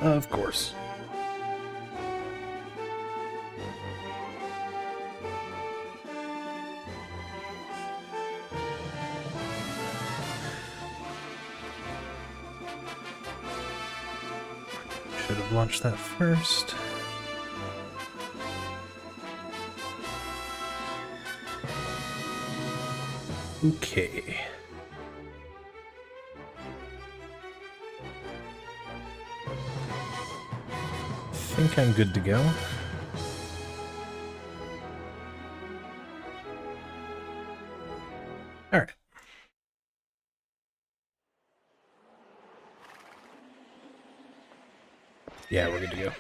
Of course. Should have launched that first. Okay. I think I'm good to go. All right. Yeah, we're good to go.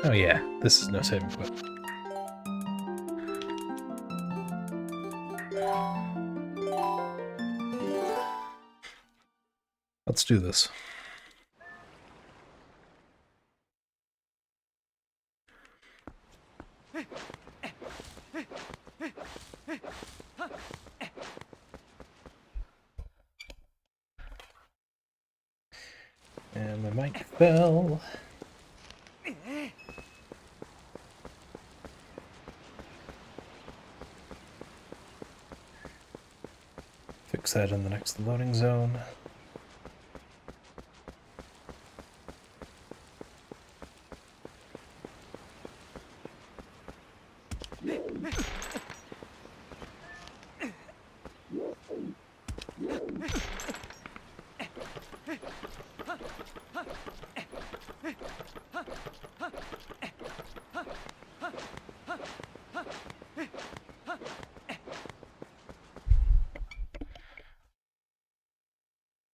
Oh yeah, this is no saving point. Let's do this. And my mic fell. Fix that in the next loading zone.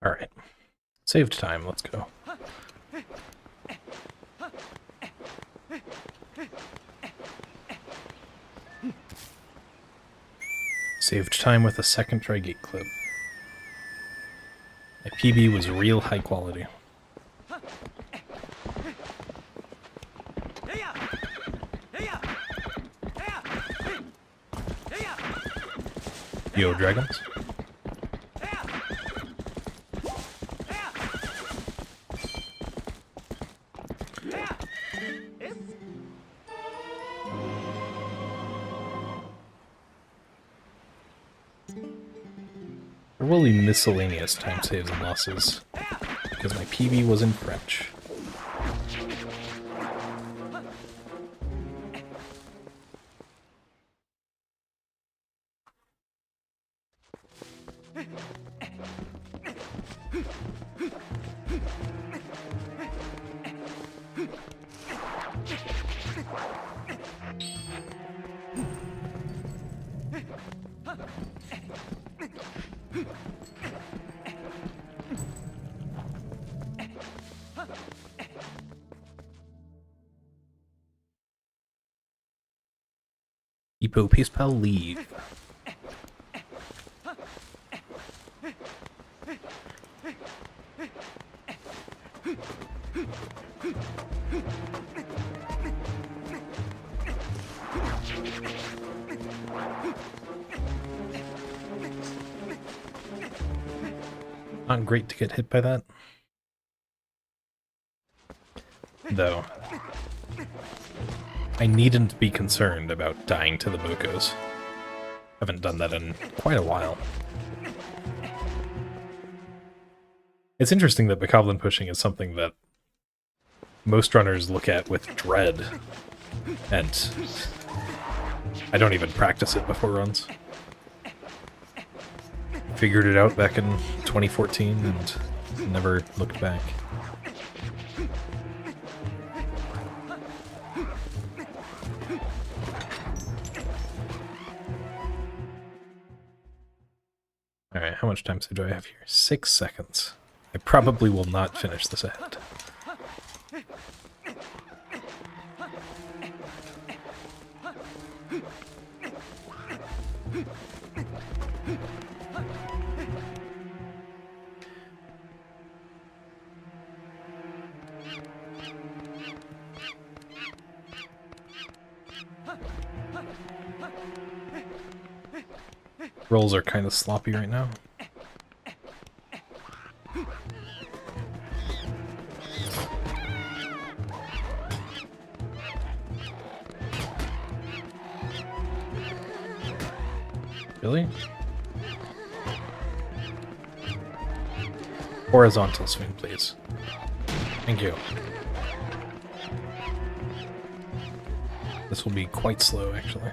All right. Saved time, let's go. Saved time with a second try gate clip. My PB was real high quality. Yo, dragons. There will be miscellaneous time saves and losses, because my PB was in French. Epo Peace Pal leave. Not great to get hit by that. Though. I needn't be concerned about dying to the Bokos. Haven't done that in quite a while. It's interesting that Bokoblin pushing is something that most runners look at with dread, and I don't even practice it before runs. Figured it out back in 2014 and never looked back. Alright, how much time do I have here? 6 seconds. I probably will not finish this ahead. Rolls are kind of sloppy right now. Really? Horizontal swing, please. Thank you. This will be quite slow, actually.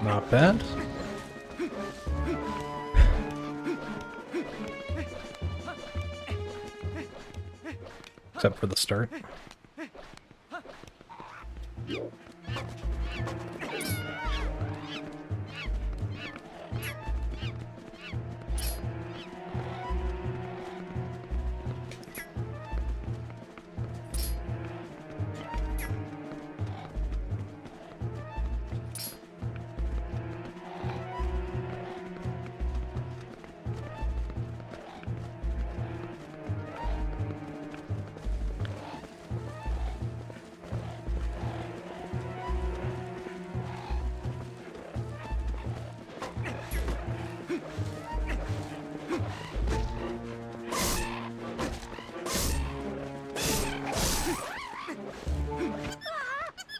Not bad. Except for the start.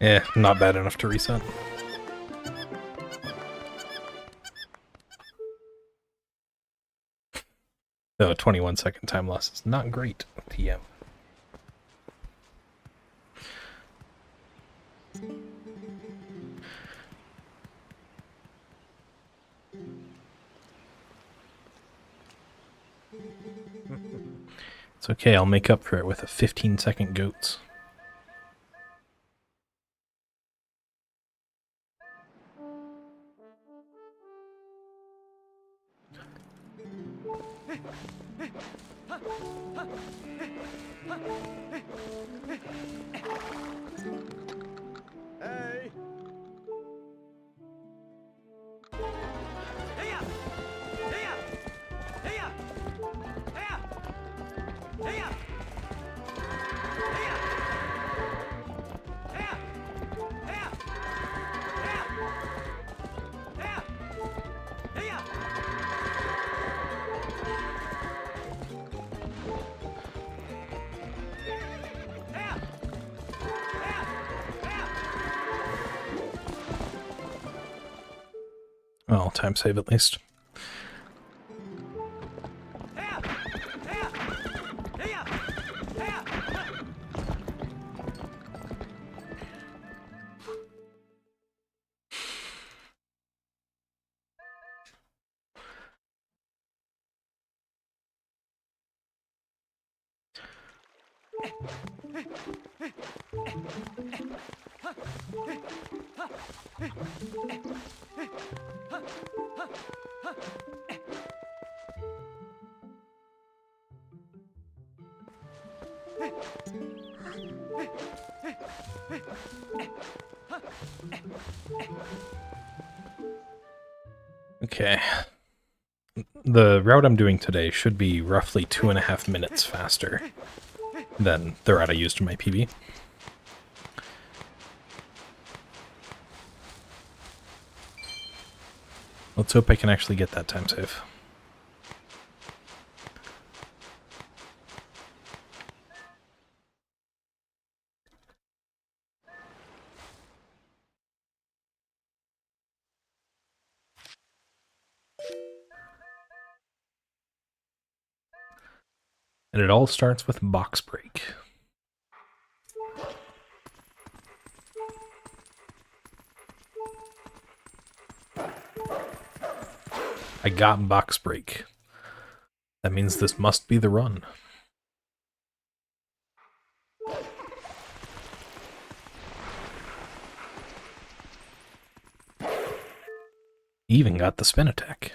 Eh, not bad enough to reset. Though 21-second time loss is not great, TM. It's okay, I'll make up for it with a 15-second goats. Hey! Well, time save at least. Okay. The route I'm doing today should be roughly 2.5 minutes faster than the route I used in my PB. Let's hope I can actually get that time save. And it all starts with box break. I got box break. That means this must be the run. Even got the spin attack.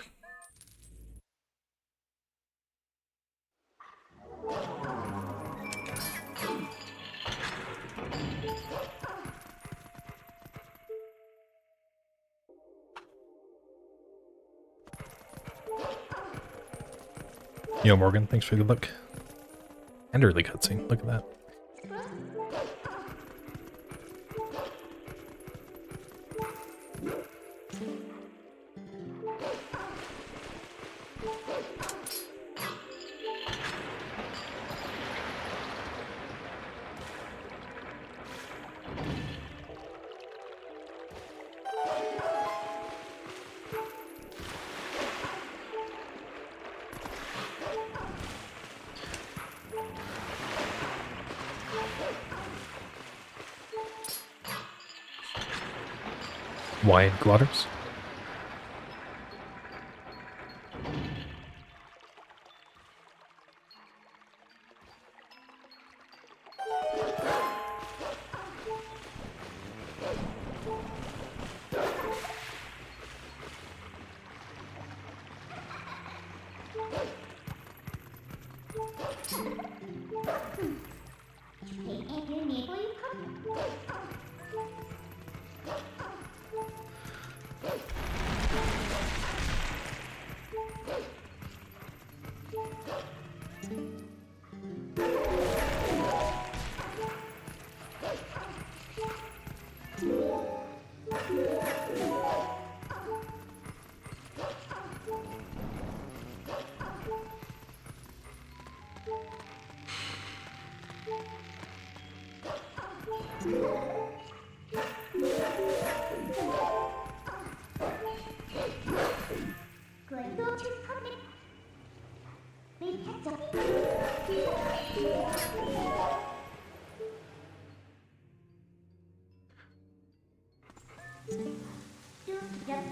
Yo, Morgan, thanks for the look. And early cutscene, look at that. Wide glotters.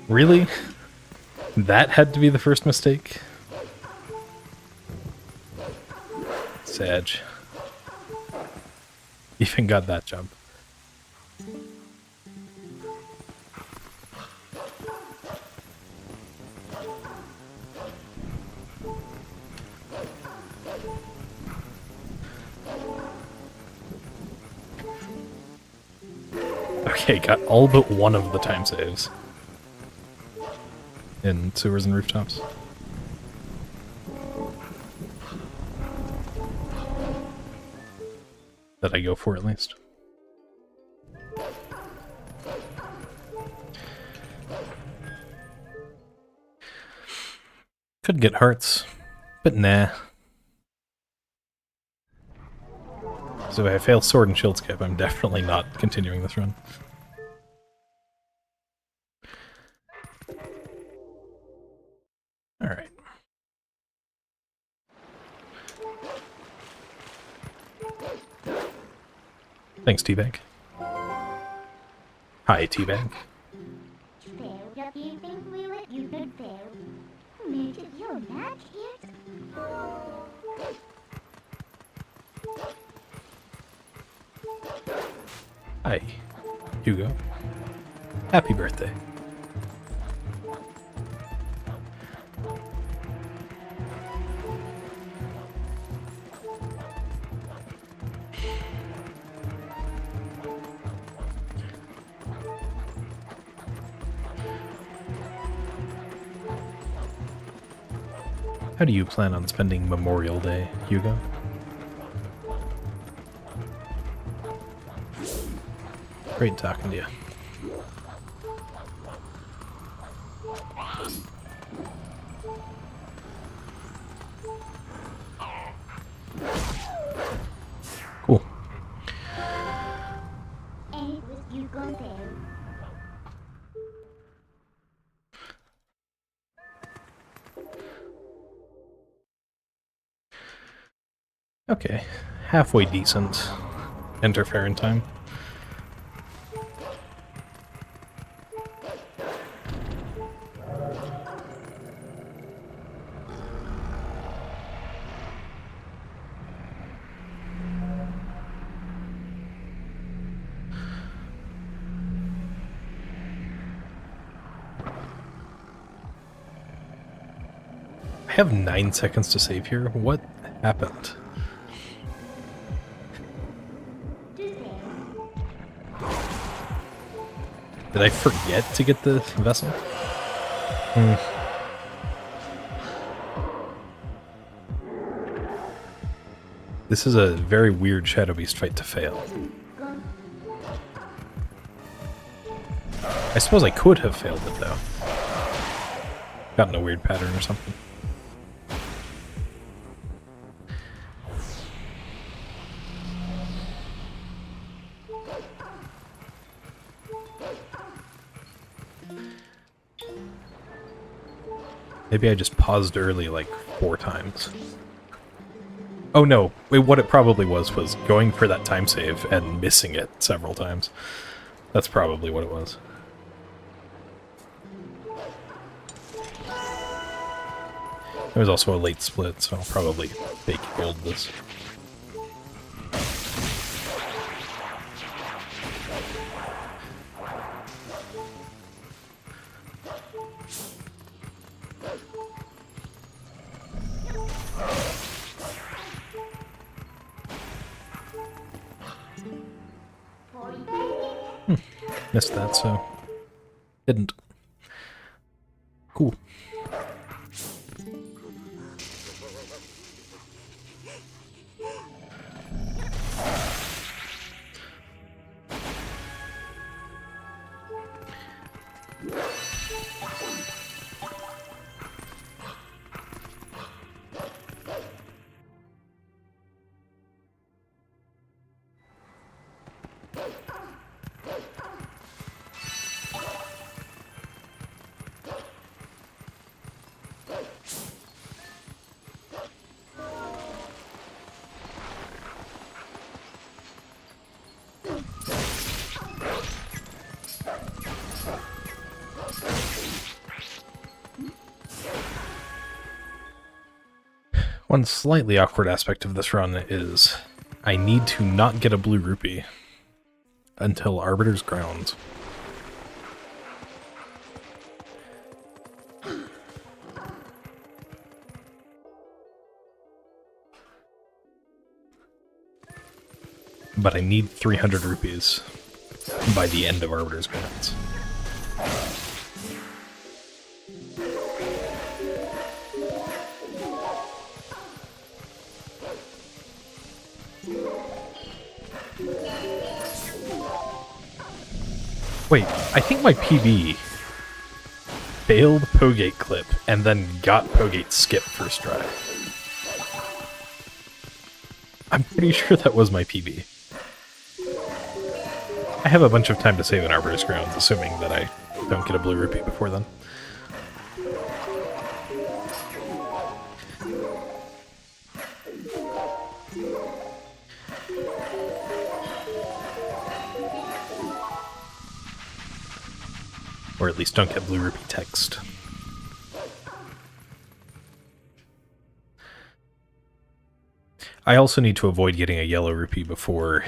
Really? That had to be the first mistake? Sag. Even got that jump. Okay, got all but one of the time saves. In sewers and rooftops. That I go for, at least. Could get hearts, but nah. So if I fail sword and shield skip, I'm definitely not continuing this run. Alright. Thanks, Teabag. Hi, Teabag. Hi, Hugo. Happy birthday. How do you plan on spending Memorial Day, Hugo? Great talking to you. Cool. Okay, halfway decent interference time. I have 9 seconds to save here. What happened? Did I forget to get the vessel? This is a very weird Shadow Beast fight to fail. I suppose I could have failed it, though. Gotten a weird pattern or something. Maybe I just paused early like 4 times. Oh no, wait, what it probably was going for that time save and missing it several times. That's probably what it was. There was also a late split, so I'll probably fake gold this. Missed that, so didn't. Cool. One slightly awkward aspect of this run is I need to not get a blue rupee until Arbiter's Grounds. But I need 300 rupees by the end of Arbiter's Grounds. Wait, I think my PB failed Pogate clip and then got Pogate skip first try. I'm pretty sure that was my PB. I have a bunch of time to save in Arbiter's Grounds, assuming that I don't get a blue rupee before then. Or at least don't get blue rupee text. I also need to avoid getting a yellow rupee before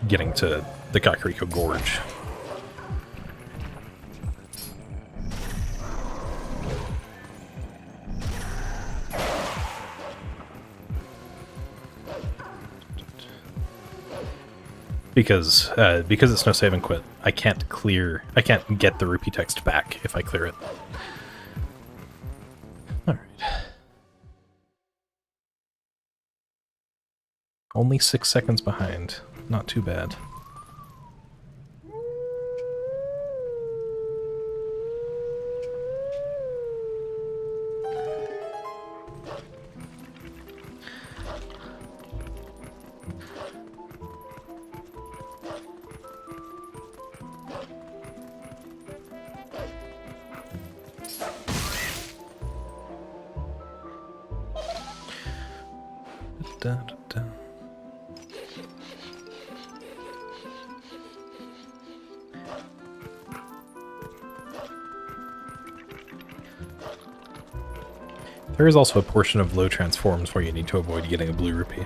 getting to the Kakariko Gorge. Because it's no save and quit, I can't get the rupee text back if I clear it. Alright. Only 6 seconds behind. Not too bad. Da, da, da. There is also a portion of low transforms where you need to avoid getting a blue rupee,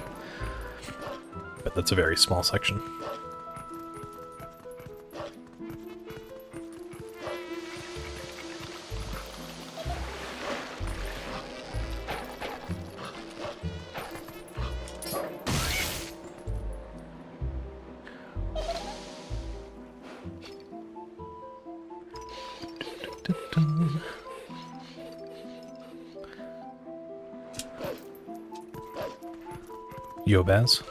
but that's a very small section. dun. Yobaz.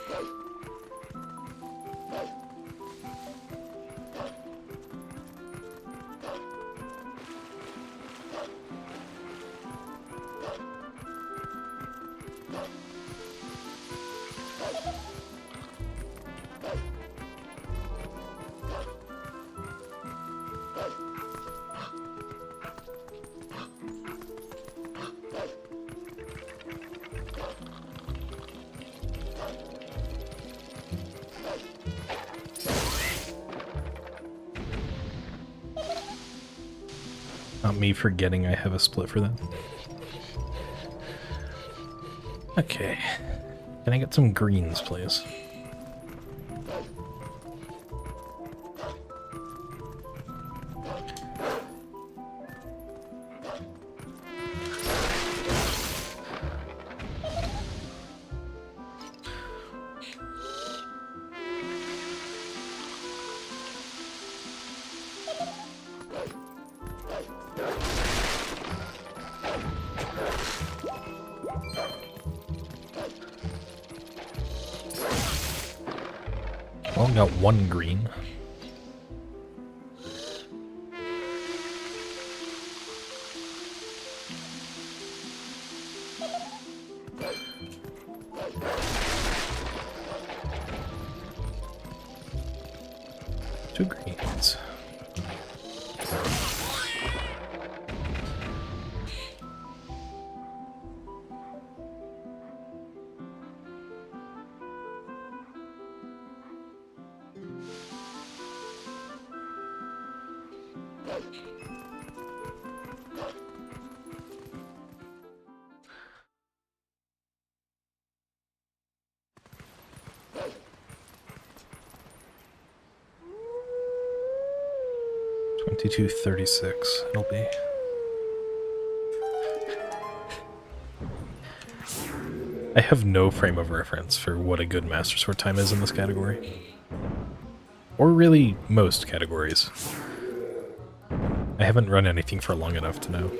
Not me forgetting I have a split for that. Okay. Can I get some greens, please? Well, got one green. Two greens. $22.36. It'll be. I have no frame of reference for what a good Master Sword time is in this category. Or really, most categories. I haven't run anything for long enough to know.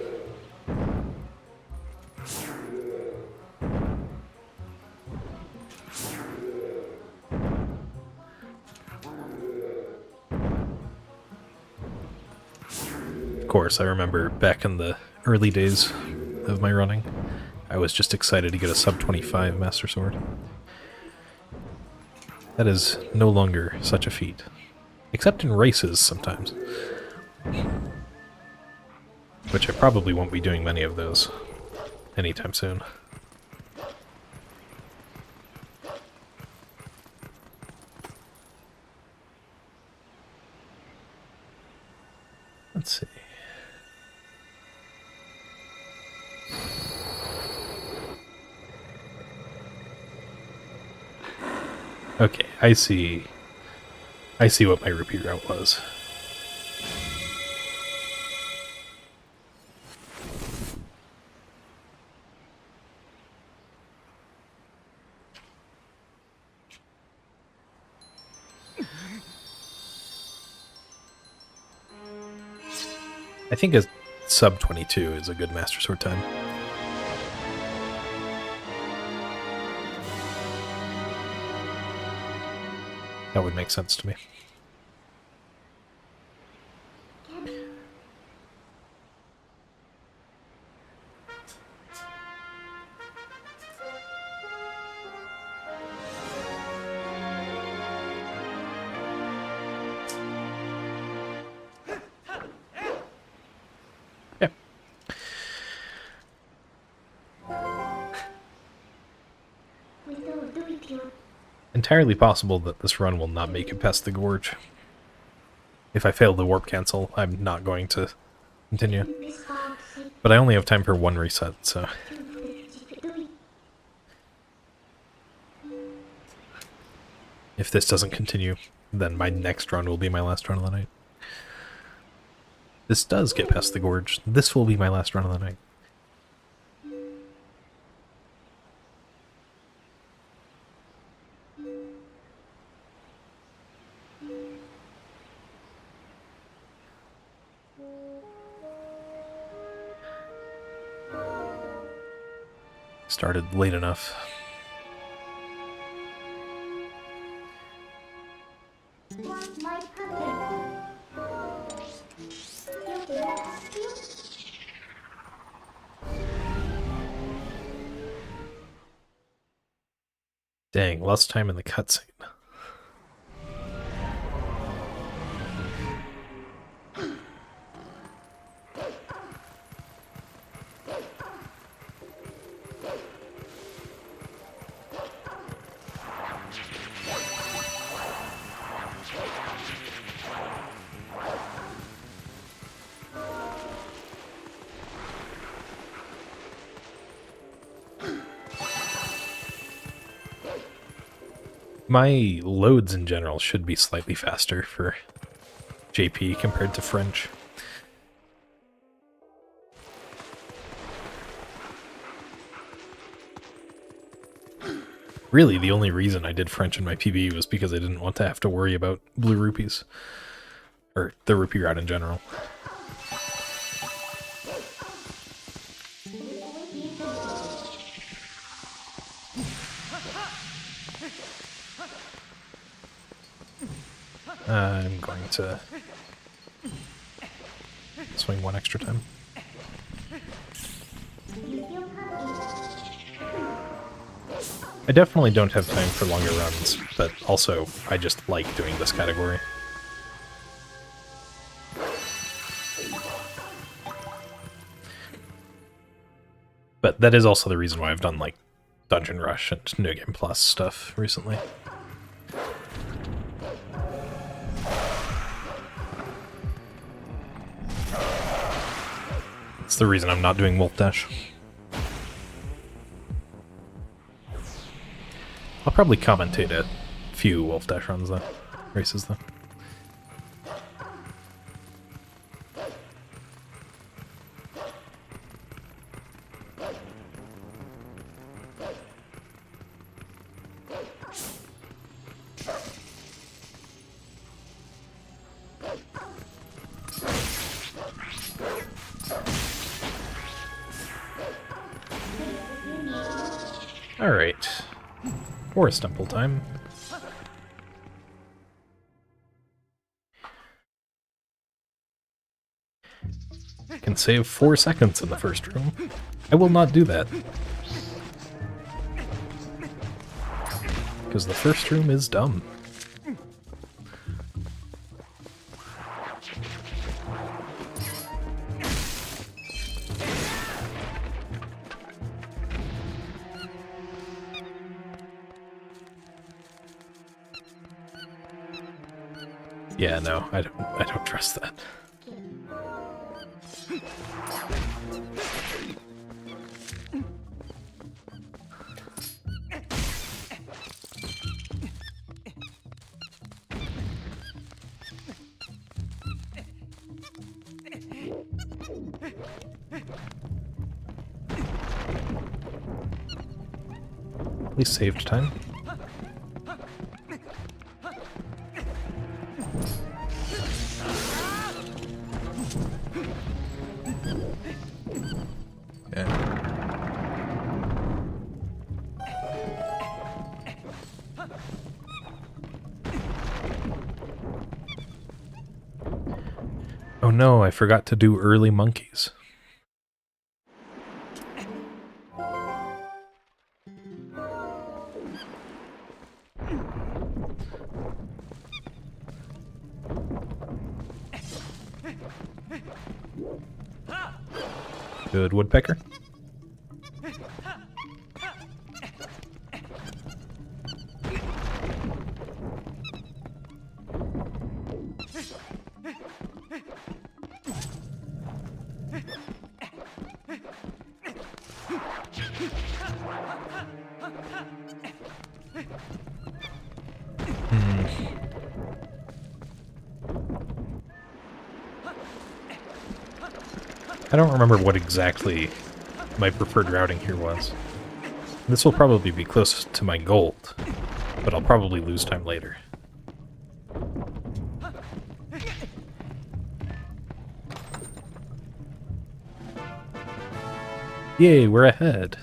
Of course, I remember back in the early days of my running, I was just excited to get a sub 25 Master Sword. That is no longer such a feat. Except in races, sometimes. Which I probably won't be doing many of those anytime soon. Let's see. Okay, I see what my repeat route was. I think a sub 22 is a good Master Sword time. That would make sense to me. Yeah. Entirely possible that this run will not make it past the gorge. If I fail the warp cancel, I'm not going to continue. But I only have time for one reset, so... If this doesn't continue, then my next run will be my last run of the night. This does get past the gorge. This will be my last run of the night. Started late enough. Dang, less time in the cutscene. My loads in general should be slightly faster for JP compared to French. Really, the only reason I did French in my PB was because I didn't want to have to worry about blue rupees. Or the rupee route in general. I'm going to swing one extra time. I definitely don't have time for longer runs, but also I just like doing this category. But that is also the reason why I've done like Dungeon Rush and New Game Plus stuff recently. It's the reason I'm not doing Wolf Dash. I'll probably commentate a few Wolf Dash runs though. Races though. Alright. Forest Temple time. I can save 4 seconds in the first room. I will not do that. Because the first room is dumb. Yeah, no, I don't trust that. At least saved time. Oh no, I forgot to do early monkeys. Good woodpecker. I don't remember what exactly my preferred routing here was. This will probably be close to my gold, but I'll probably lose time later. Yay, we're ahead.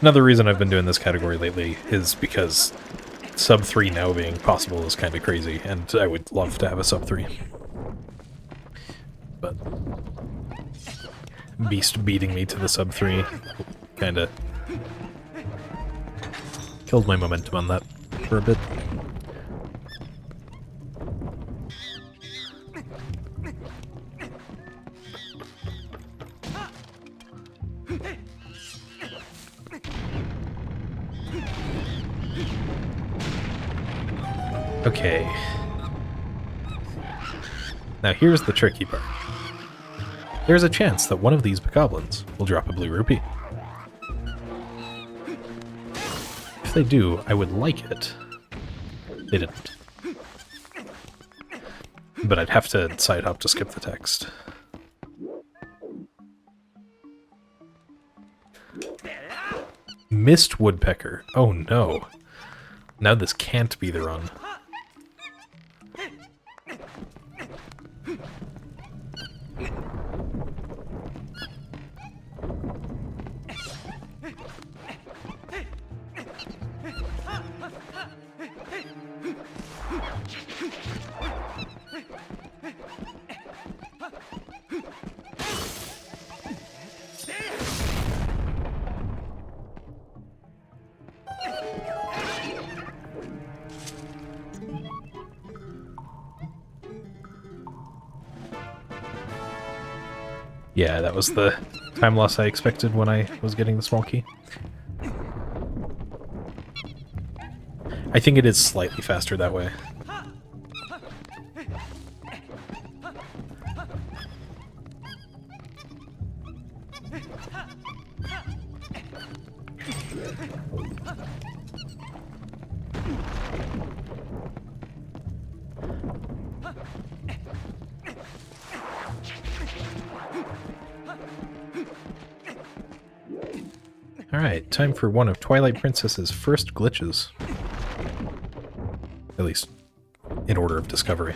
Another reason I've been doing this category lately is because sub 3 now being possible is kind of crazy, and I would love to have a sub 3. But Beast beating me to the sub 3 kind of killed my momentum on that for a bit. Okay. Now here's the tricky part. There's a chance that one of these bokoblins will drop a blue rupee. If they do, I would like it. They didn't. But I'd have to side hop to skip the text. Missed woodpecker. Oh no. Now this can't be the run. Yeah, that was the time loss I expected when I was getting the small key. I think it is slightly faster that way. Alright, time for one of Twilight Princess's first glitches. At least, in order of discovery.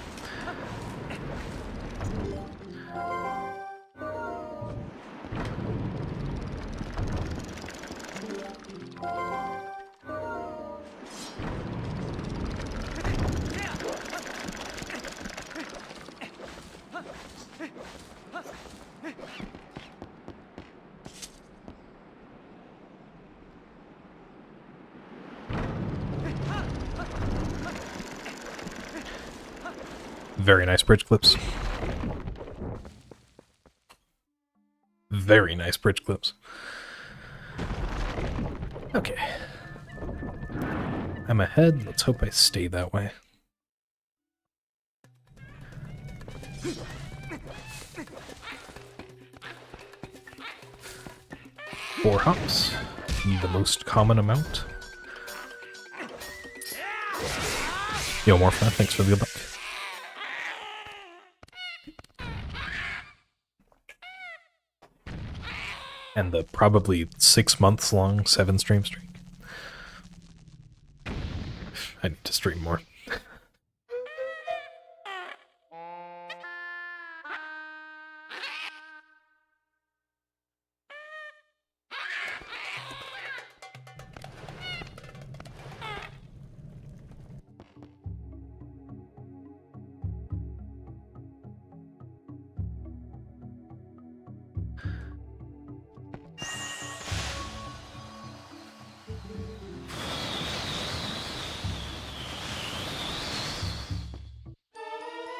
Very nice bridge clips. Very nice bridge clips. Okay. I'm ahead. Let's hope I stay that way. Four hops. The most common amount. Yo, Morpha, thanks for the good luck. And the probably 6 months long 7-stream streak. I need to stream more.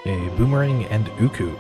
A boomerang and Uku.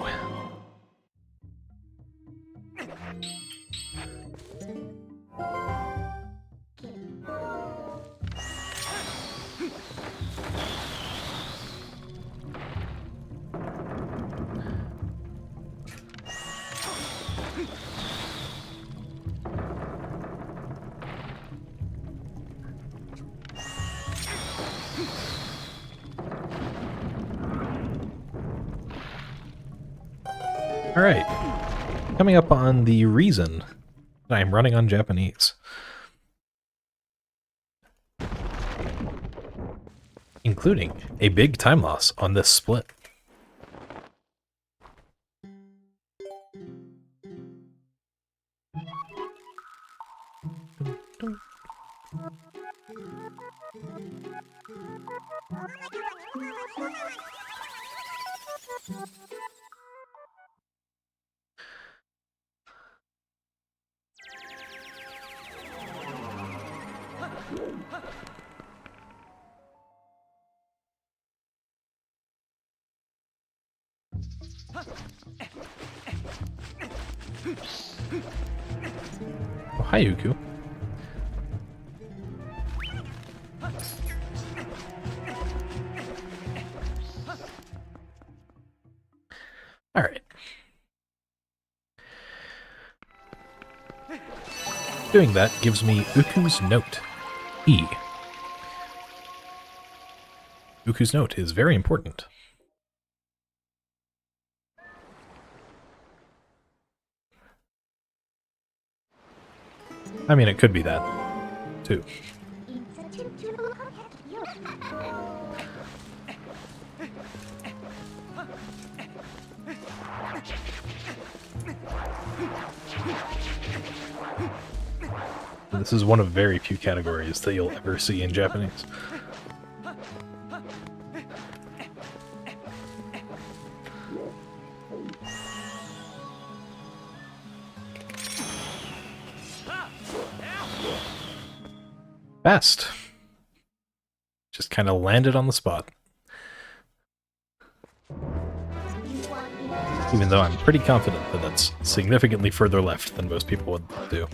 Alright, coming up on the reason that I'm running on Japanese. Including a big time loss on this split. Oh, hi, Uku. Alright. Doing that gives me Uku's note. E. Uku's note is very important. I mean, it could be that, too. This is one of very few categories that you'll ever see in Japanese. Fast. Just kind of landed on the spot. Even though I'm pretty confident that that's significantly further left than most people would do.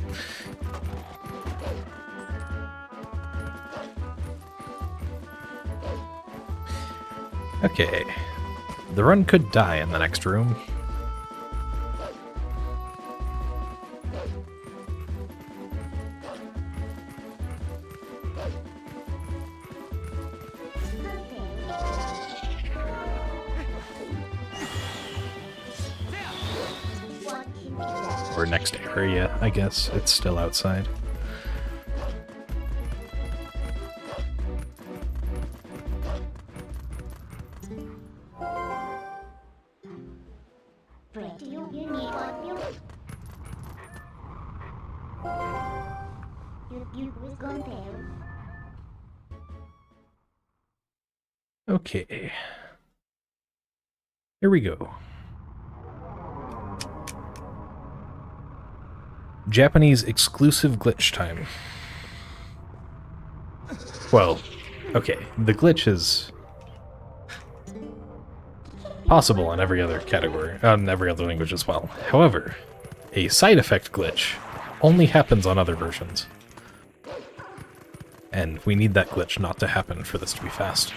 Okay. The run could die in the next room. Or next area, I guess. It's still outside. Okay. Here we go. Japanese exclusive glitch time. Well, okay, the glitch is possible in every other category, in every other language as well. However, a side effect glitch only happens on other versions. And we need that glitch not to happen for this to be fast.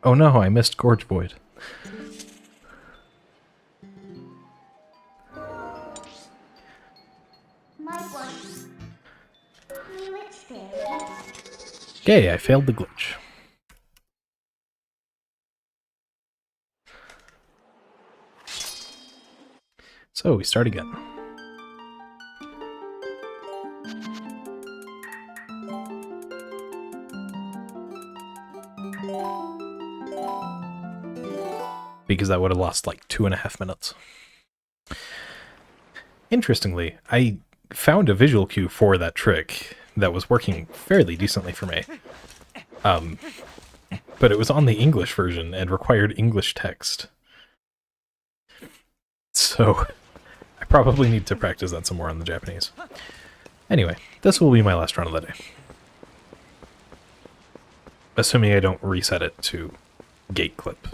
Oh no, I missed Gorge Void. Okay, I failed the glitch. So we start again. Because I would have lost like 2.5 minutes. Interestingly, I found a visual cue for that trick that was working fairly decently for me. But it was on the English version and required English text. So I probably need to practice that some more on the Japanese. Anyway, this will be my last run of the day. Assuming I don't reset it to gate clip.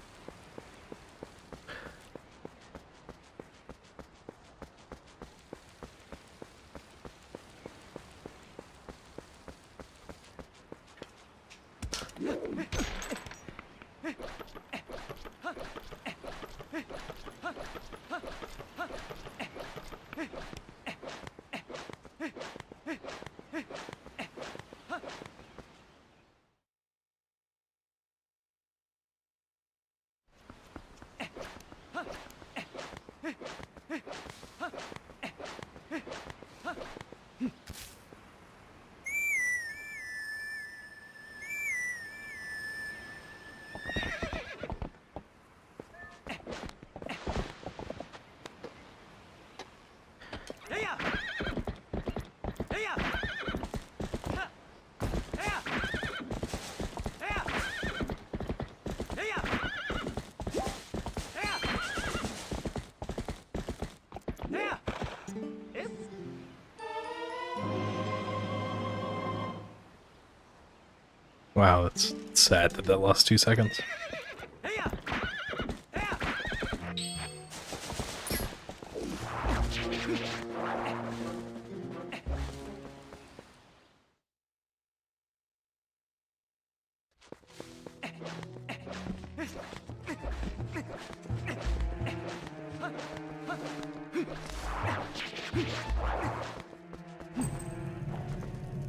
Wow, that's sad that that lost 2 seconds.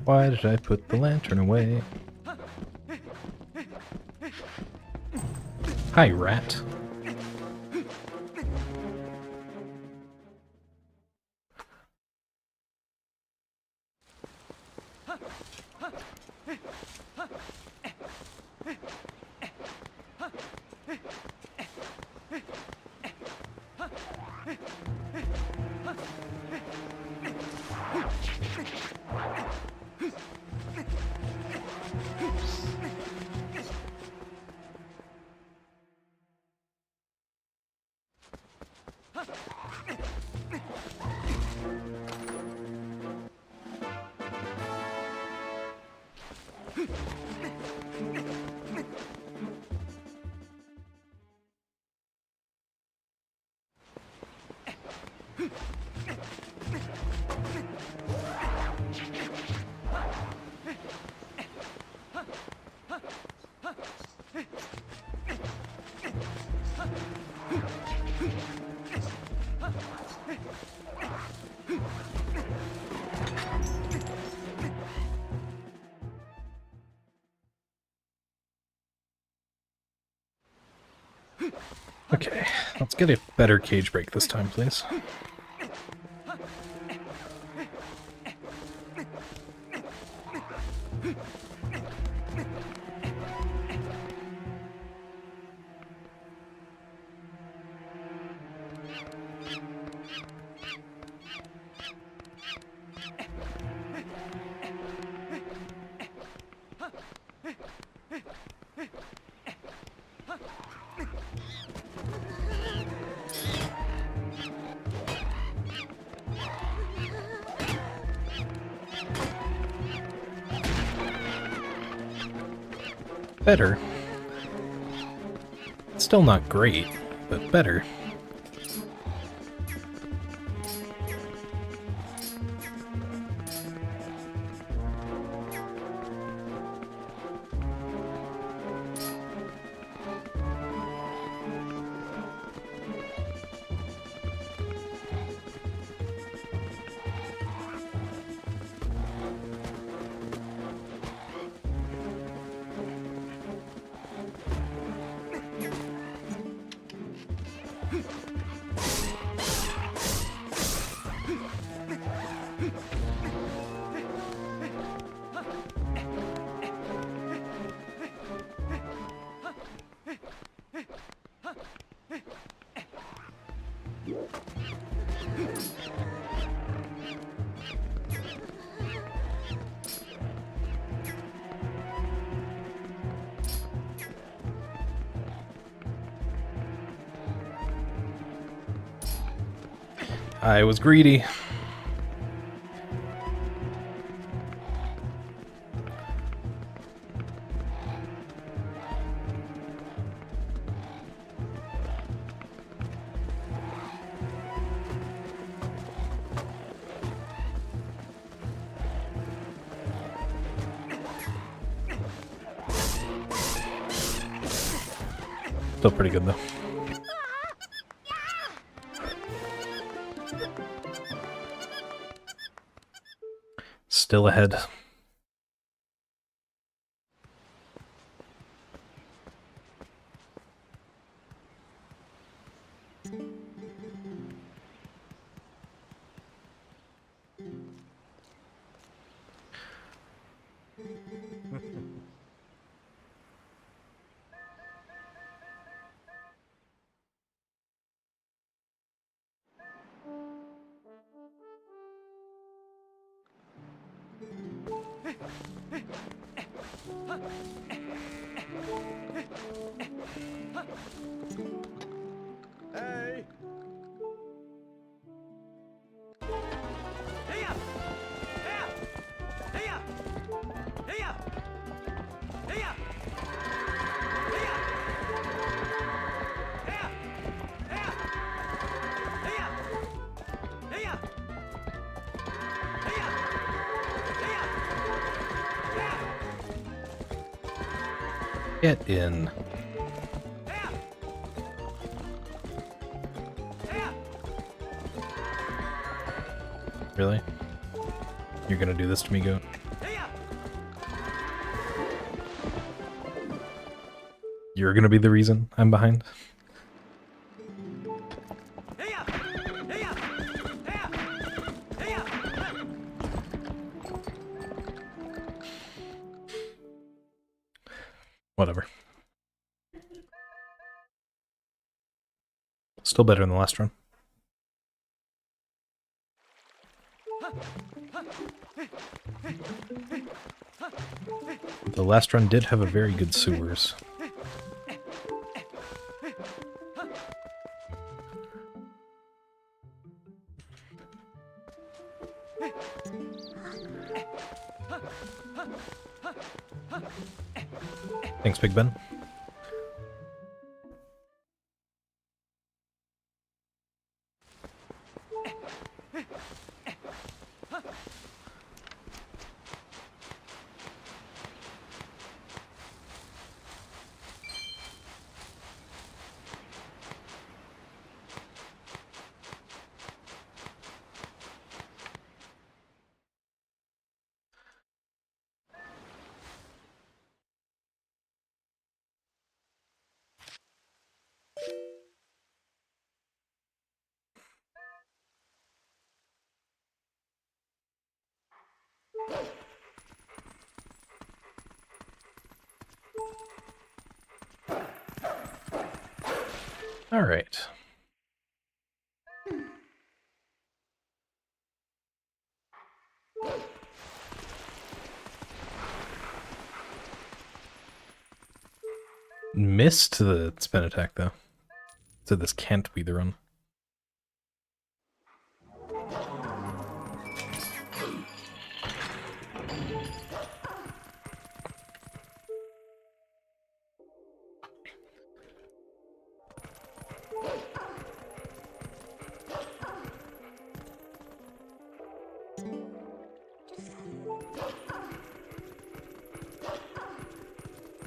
Why did I put the lantern away? Hi, rat. Okay, let's get a better cage break this time, please. Better. Still not great, but better. I was greedy. Still pretty good though. Still ahead. Hey! Hey! Get in. Really? You're gonna do this to me, Goat? You're gonna be the reason I'm behind? Whatever. Still better than the last run. The last run did have a very good sewers. Thanks, Big Ben. All right. Missed the spin attack, though. So this can't be the run.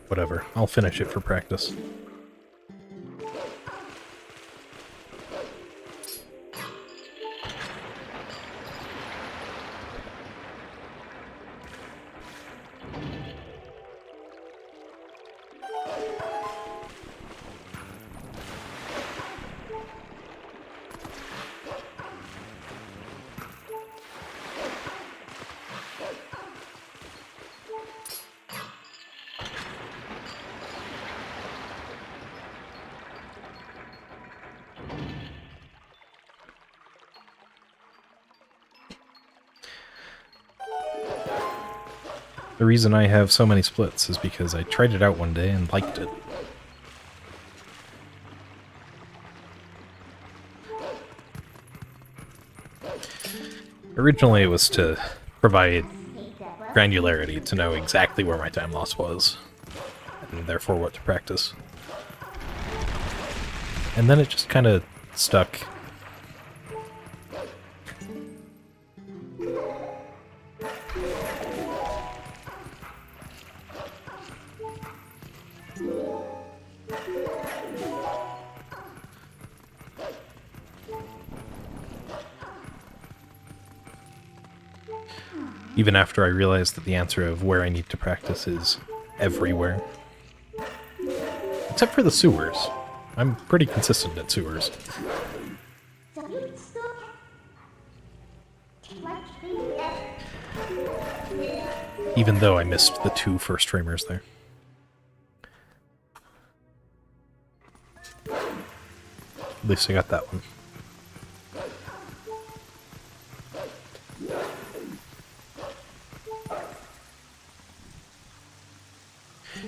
Whatever, I'll finish it for practice. The reason I have so many splits is because I tried it out one day and liked it. Originally it was to provide granularity to know exactly where my time loss was, and therefore what to practice. And then it just kind of stuck. Even after I realized that the answer of where I need to practice is everywhere. Except for the sewers. I'm pretty consistent at sewers. Even though I missed the 2 first framers there. At least I got that one.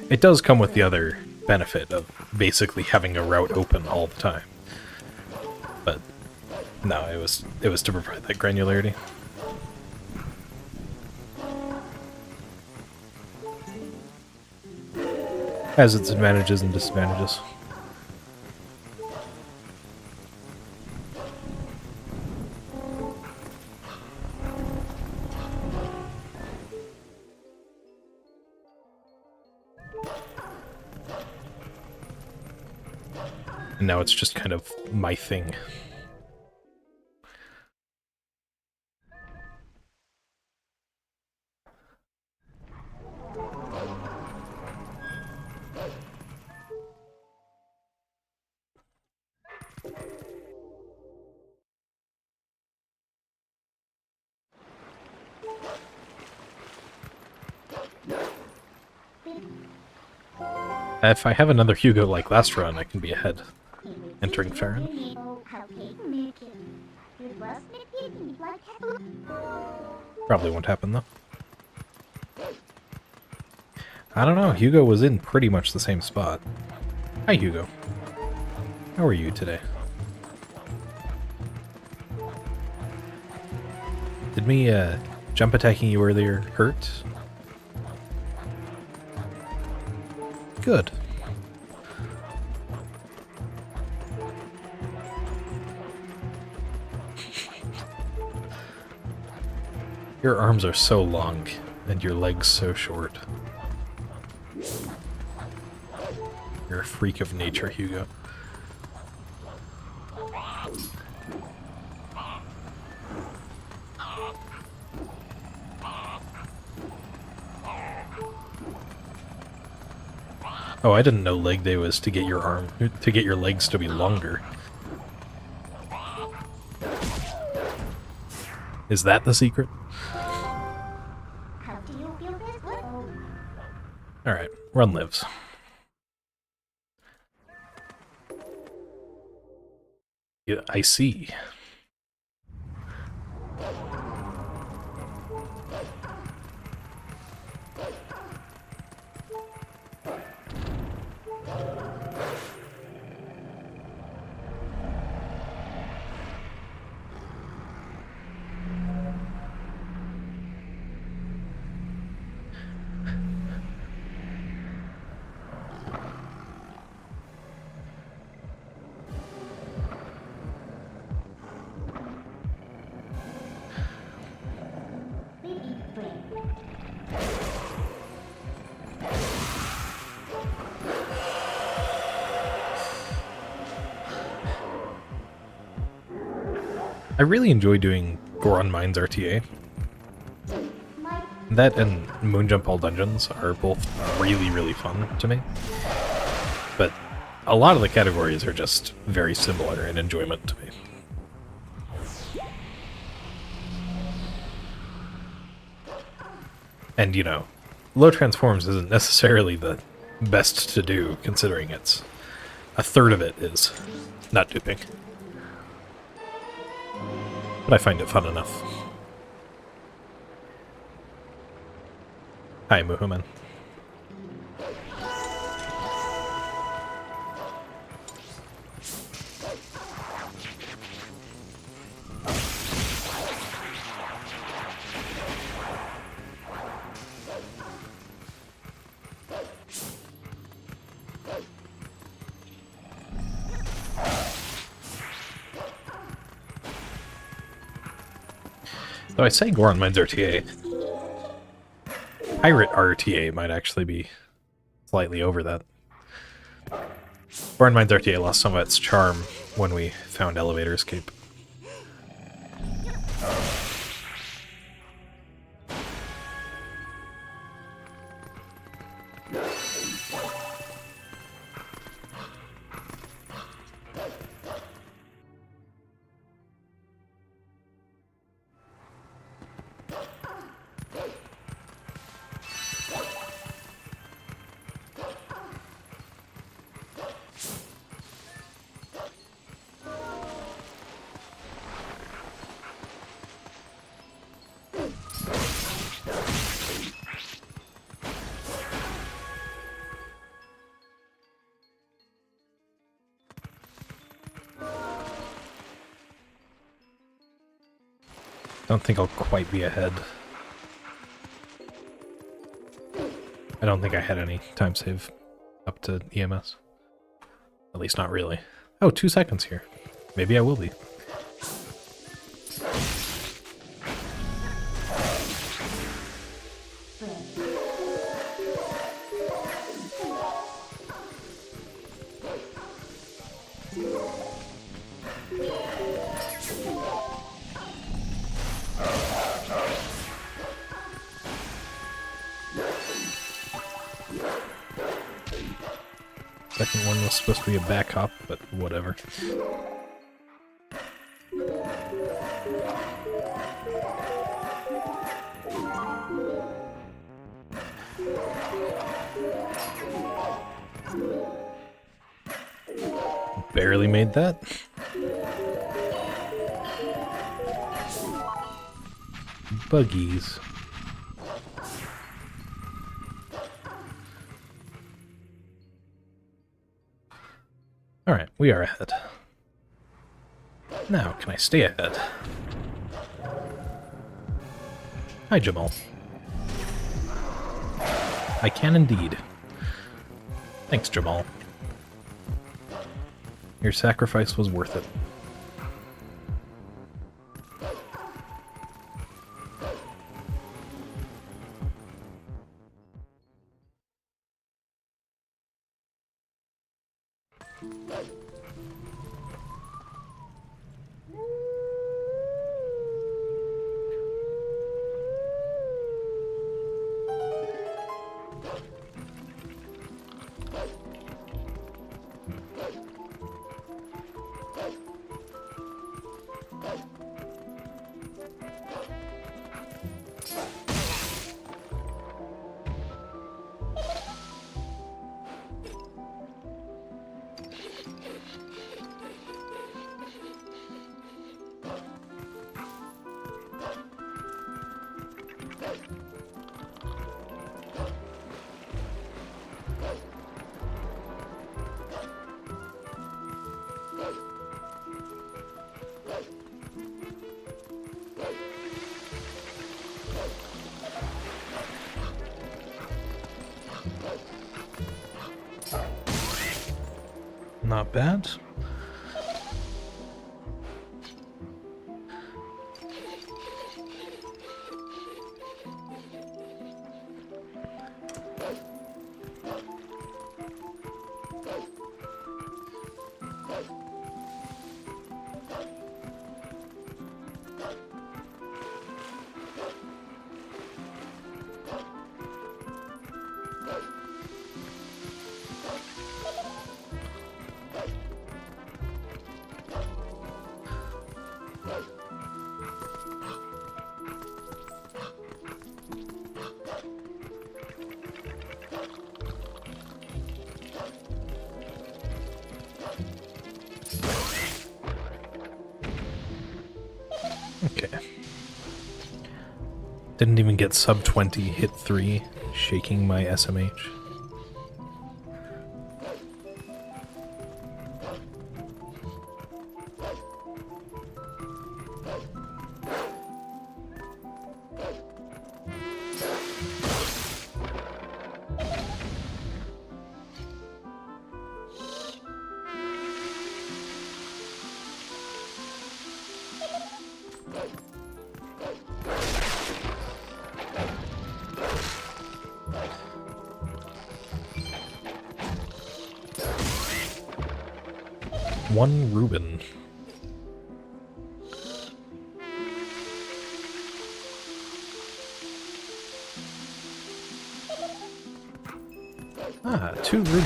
It does come with the other benefit of basically having a route open all the time. But no, it was to provide that granularity. Has its advantages and disadvantages. And now it's just kind of my thing. If I have another Hugo like last run, I can be ahead. Entering Farron. Probably won't happen, though. I don't know, Hugo was in pretty much the same spot. Hi, Hugo. How are you today? Did me, jump attacking you earlier hurt? Good. Your arms are so long, and your legs so short. You're a freak of nature, Hugo. Oh, I didn't know leg day was to get your legs to be longer. Is that the secret? Alright, run lives. Yeah, I see. I really enjoy doing Goron Mines RTA. That and Moonjump All Dungeons are both really, really fun to me. But a lot of the categories are just very similar in enjoyment to me. And, you know, low transforms isn't necessarily the best to do, considering it's a third of it is not duping. But I find it fun enough. Hi, Muhammad. Though I say Goron Mines RTA, Pirate RTA might actually be slightly over that. Goron Mines RTA lost some of its charm when we found Elevator Escape. Don't think I'll quite be ahead. I don't think I had any time save up to EMS. At least not really. Oh, 2 seconds here. Maybe I will be. Second one was supposed to be a backup, but whatever. Barely made that. Buggies. Alright, we are ahead. Now, can I stay ahead? Hi, Jamal. I can indeed. Thanks, Jamal. Your sacrifice was worth it. Not bad. Okay. Didn't even get sub 20, hit 3, shaking my SMH. One Reuben. Ah, 2 Reuben.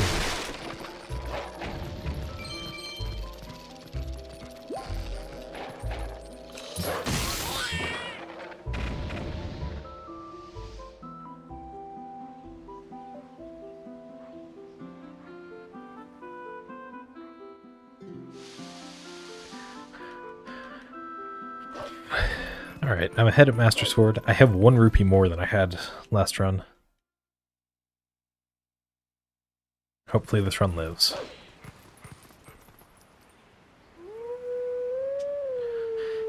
Alright, I'm ahead at Master Sword. I have 1 rupee more than I had last run. Hopefully this run lives.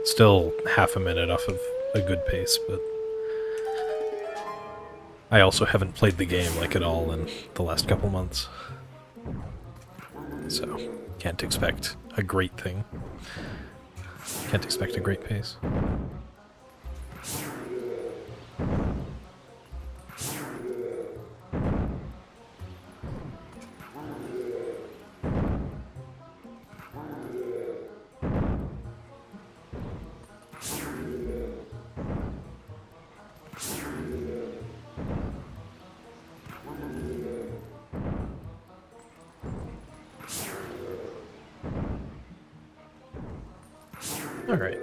Still half a minute off of a good pace, but I also haven't played the game like at all in the last couple months. So, can't expect a great thing. Can't expect a great pace. Alright.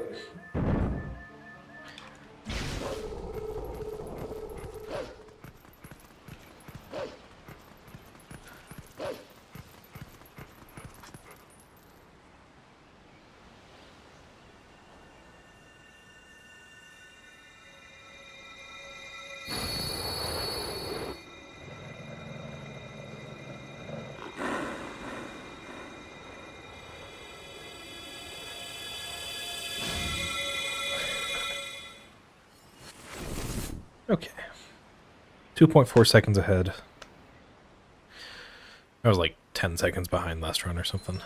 Okay. 2.4 seconds ahead. I was like 10 seconds behind last run or something.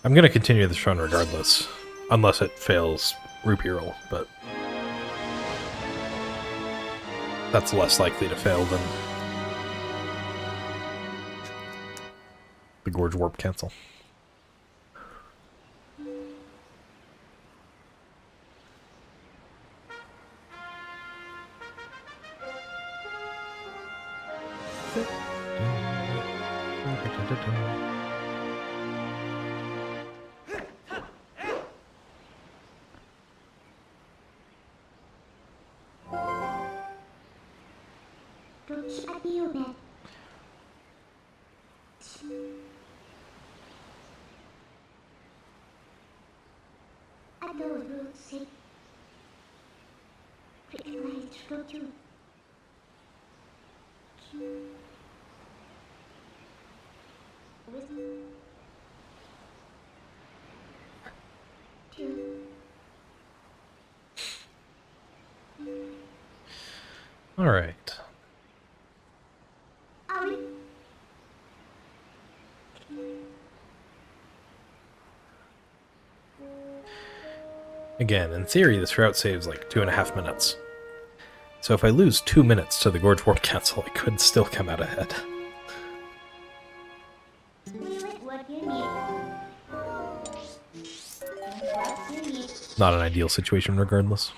I'm going to continue this run regardless, unless it fails rupee roll, but that's less likely to fail than the Gorge Warp cancel. All right. Again, in theory, this route saves like 2.5 minutes. So if I lose 2 minutes to the Gorge Warp cancel, I could still come out ahead. Not an ideal situation regardless.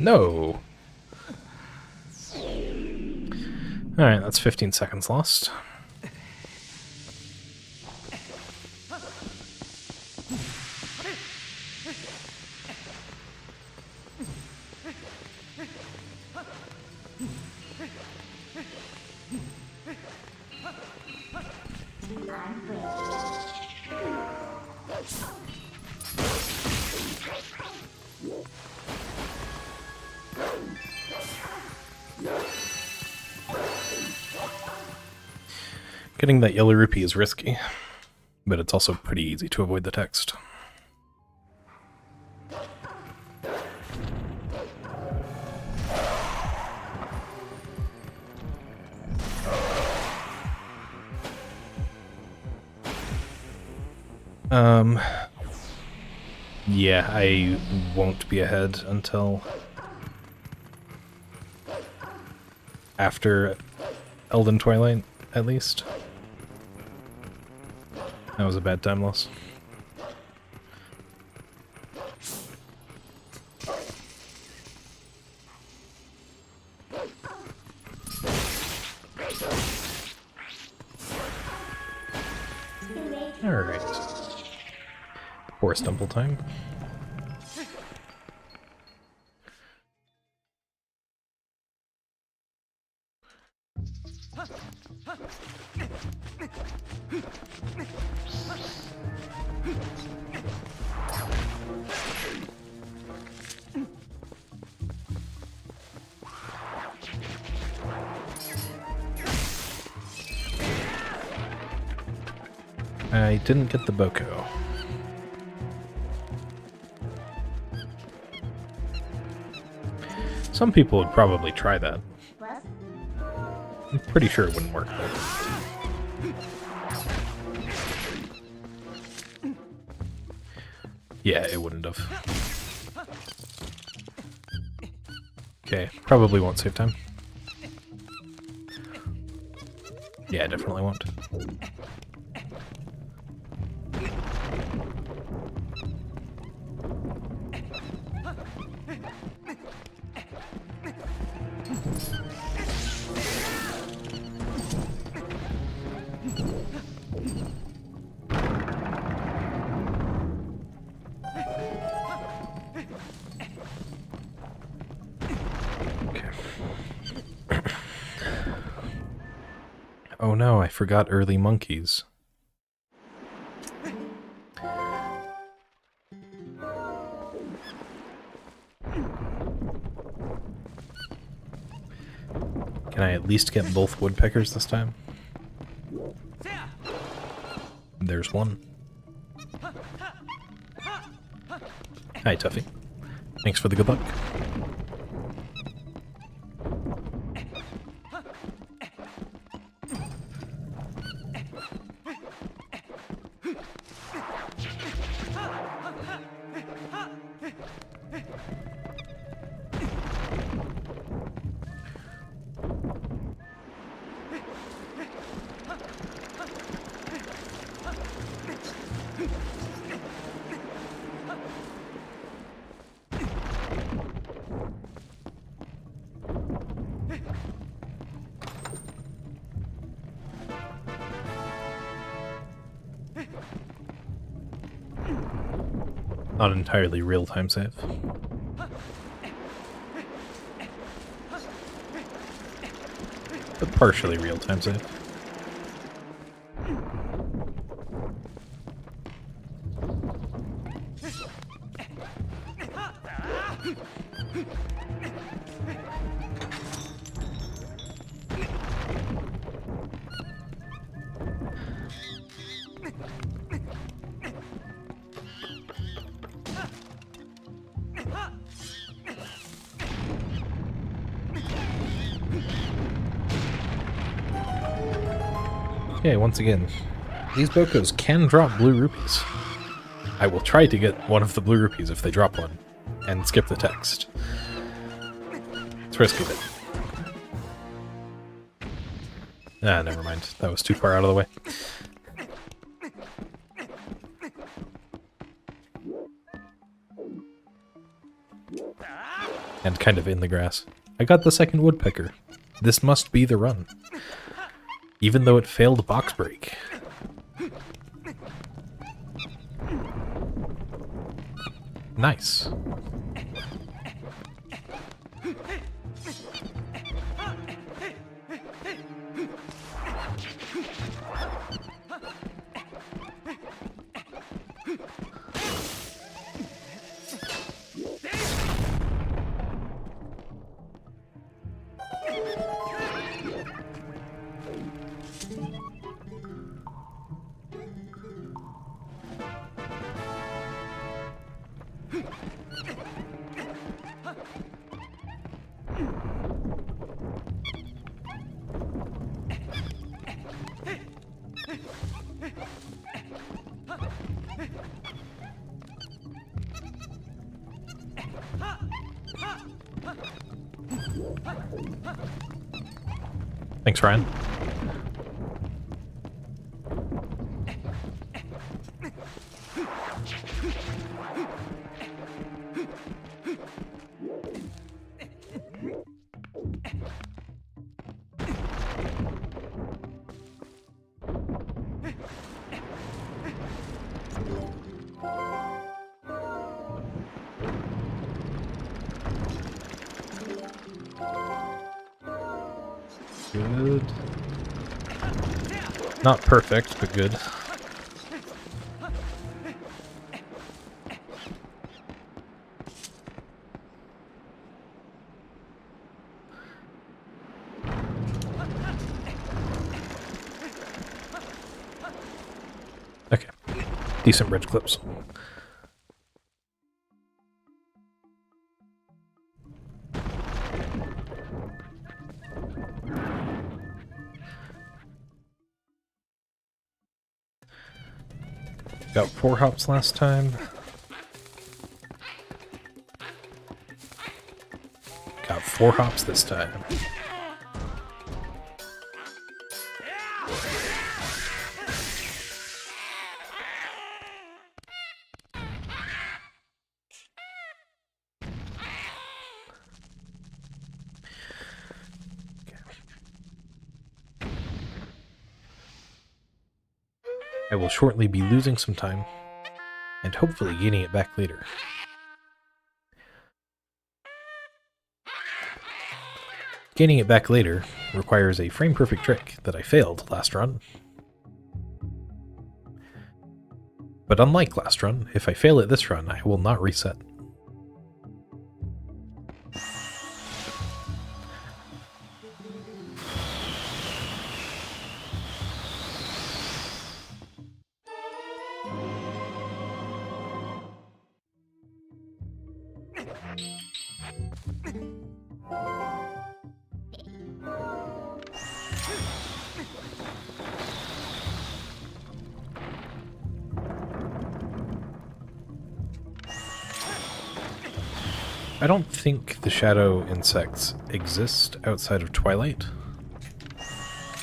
No. Alright, that's 15 seconds lost. Getting that yellow rupee is risky, but it's also pretty easy to avoid the text. Yeah, I won't be ahead until after Elden Twilight, at least. That was a bad time loss. Alright. Poor stumble time. I didn't get the Boko. Some people would probably try that. I'm pretty sure it wouldn't work though. Yeah, it wouldn't have. Okay, probably won't save time. Yeah, definitely won't. Oh no, I forgot early monkeys. Can I at least get both woodpeckers this time? There's one. Hi, Tuffy. Thanks for the good luck. Not entirely real-time save. But partially real-time save. Okay, once again, these Bokos can drop blue rupees. I will try to get one of the blue rupees if they drop one, and skip the text. It's risky, but... Ah, never mind. That was too far out of the way. And kind of in the grass. I got the second woodpecker. This must be the run. Even though it failed box break. Nice. Thanks, Ryan. Good. Not perfect, but good. Okay. Decent bridge clips. Got 4 hops last time. Got 4 hops this time. I will shortly be losing some time, and hopefully gaining it back later. Gaining it back later requires a frame-perfect trick that I failed last run. But unlike last run, if I fail it this run, I will not reset. I don't think the shadow insects exist outside of Twilight,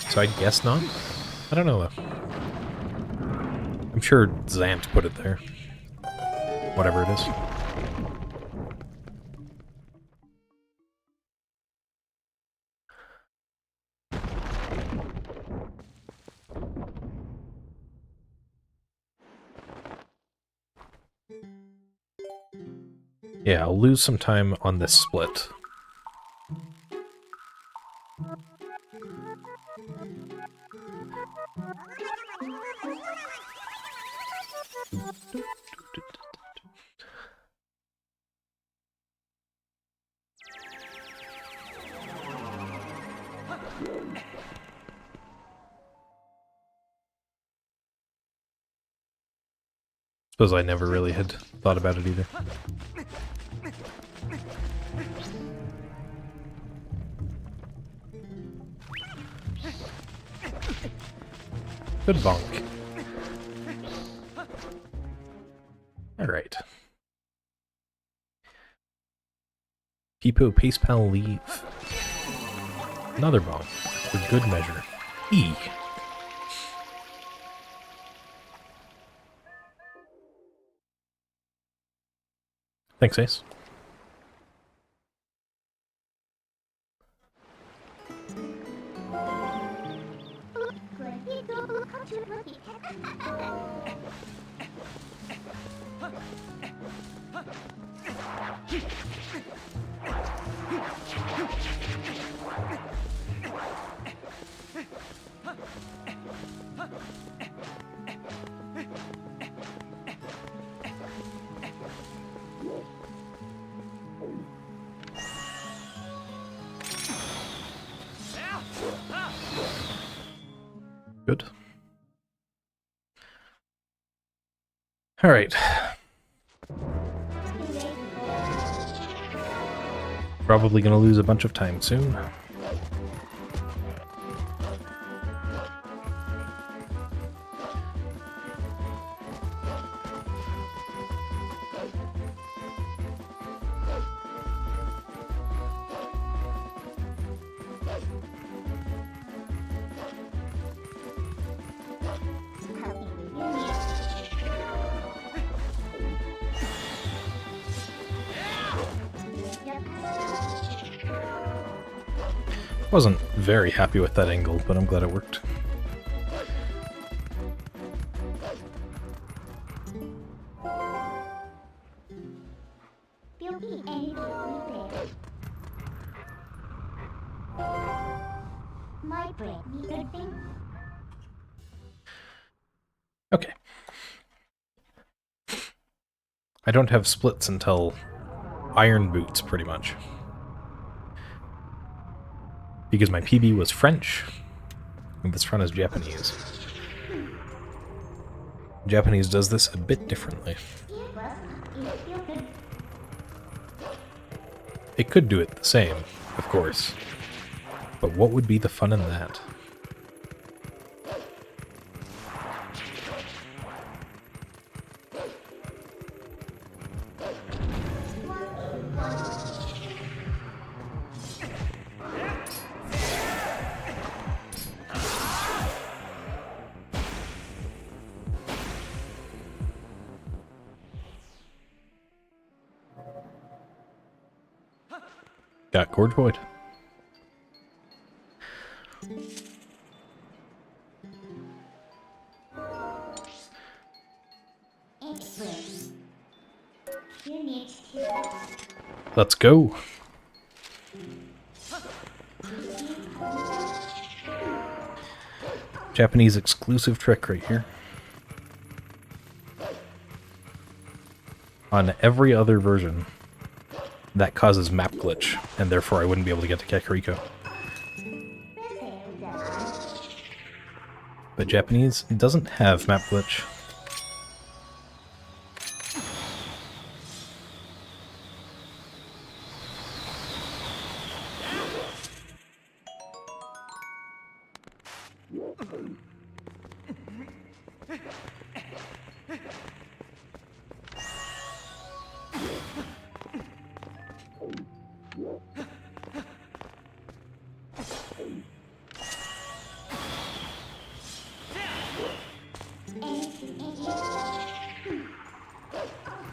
so I'd guess not. I don't know though. I'm sure Zant put it there. Whatever it is. Yeah, I'll lose some time on this split. Suppose I never really had thought about it either. Good bonk. Alright. Peepo Pace Pal leave. Another bonk for good measure. E. Thanks, Ace. Good. All right. Probably gonna lose a bunch of time soon. Wasn't very happy with that angle, but I'm glad it worked. Might bring me good things. Okay. I don't have splits until Iron Boots, pretty much. Because my PB was French, and this run is Japanese. Japanese does this a bit differently. It could do it the same, of course. But what would be the fun in that? Got Gorge Void. Let's go. Japanese exclusive trick right here. On every other version, that causes map glitch, and therefore I wouldn't be able to get to Kakariko. But Japanese doesn't have map glitch.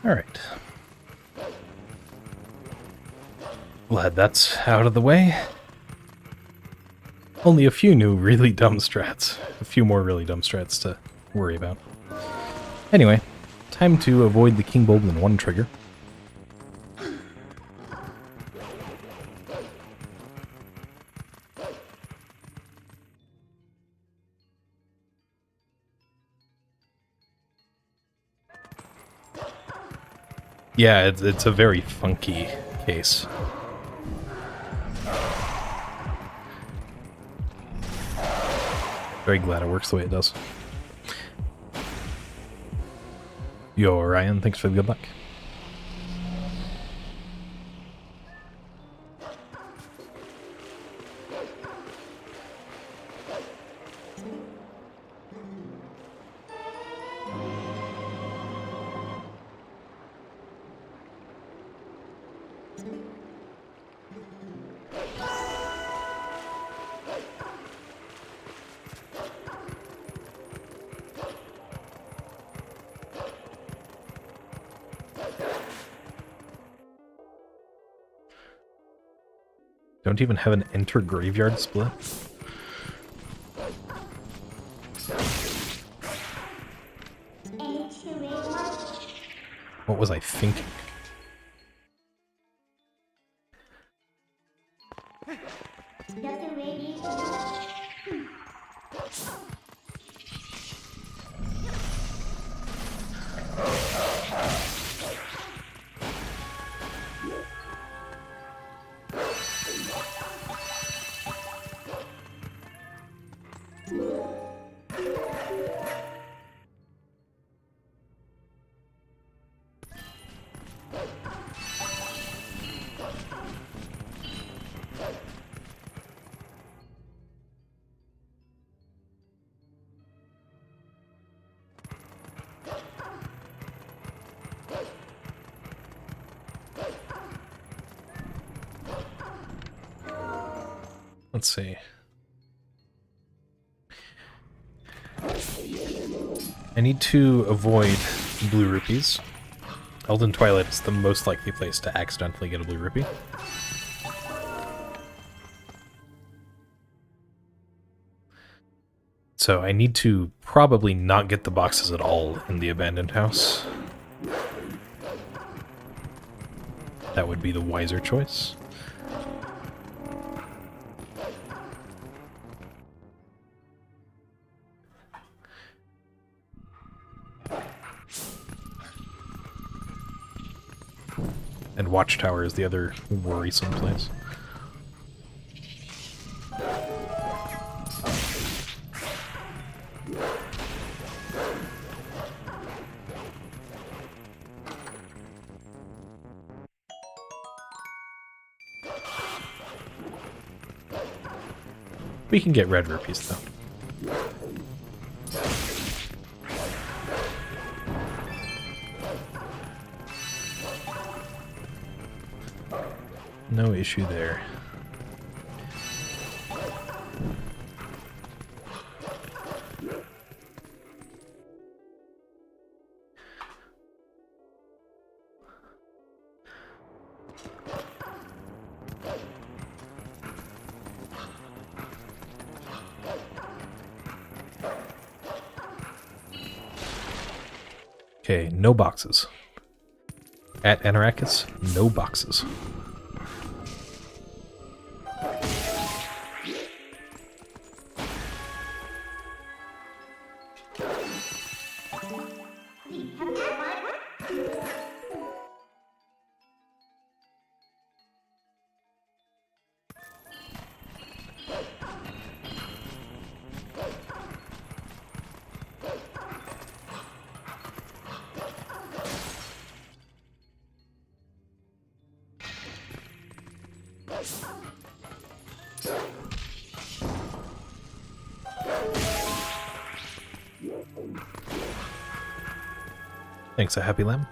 Alright. Glad that's out of the way. Only a few new really dumb strats. A few more really dumb strats to worry about. Anyway, time to avoid the King Bulblin 1 trigger. Yeah, it's a very funky case. Very glad it works the way it does. Yo, Ryan, thanks for the good luck. Don't even have an enter graveyard split? What was I thinking? Let's see. I need to avoid blue rupees. Elden Twilight is the most likely place to accidentally get a blue rupee. So I need to probably not get the boxes at all in the abandoned house. That would be the wiser choice. And Watchtower is the other worrisome place. We can get red rupees, though. No issue there. Okay, no boxes. At Anarakis, no boxes. Thanks, a happy lamb.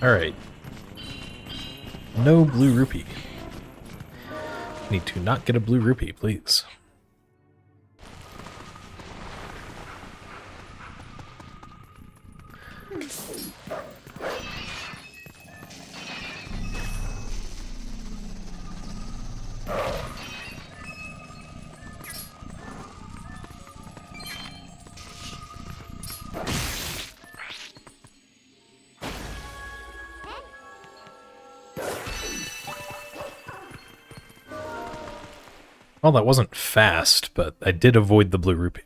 Alright. No blue rupee. Need to not get a blue rupee, please. Well, that wasn't fast, but I did avoid the blue rupee.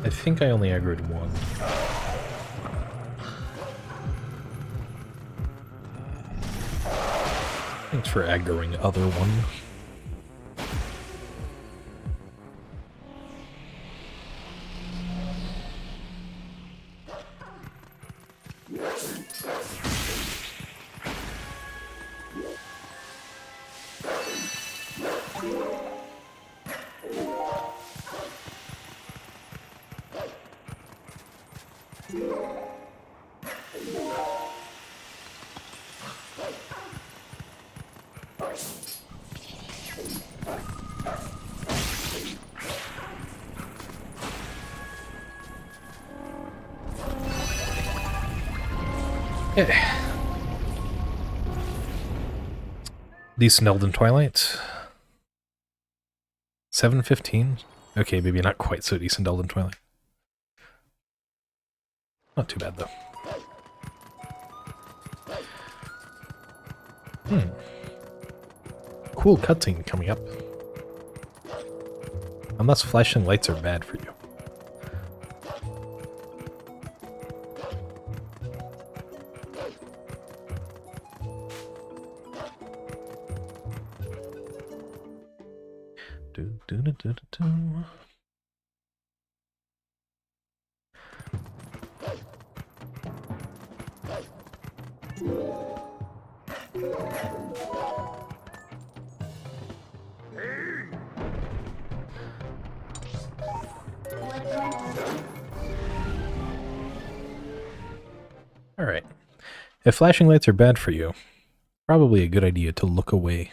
I think I only aggroed one. Thanks for aggroing other one. Okay. Decent Elden Twilight. 7:15? Okay, maybe not quite so decent Elden Twilight. Not too bad, though. Cool cutscene coming up. Unless flashing lights are bad for you. Alright. If flashing lights are bad for you, probably a good idea to look away.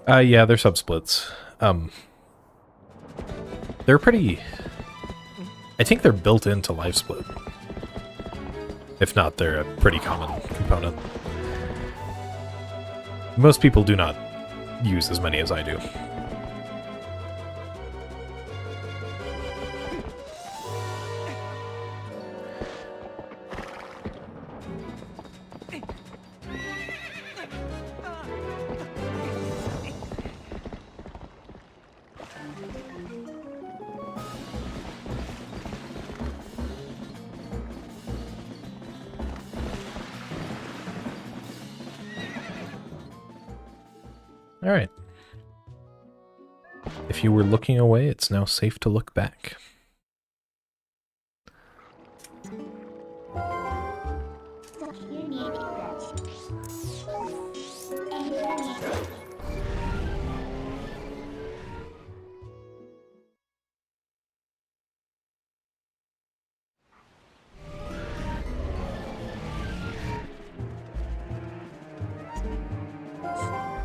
Yeah, they're subsplits. They're pretty... I think they're built into LiveSplit. If not, they're a pretty common component. Most people do not use as many as I do. Alright. If you were looking away, it's now safe to look back.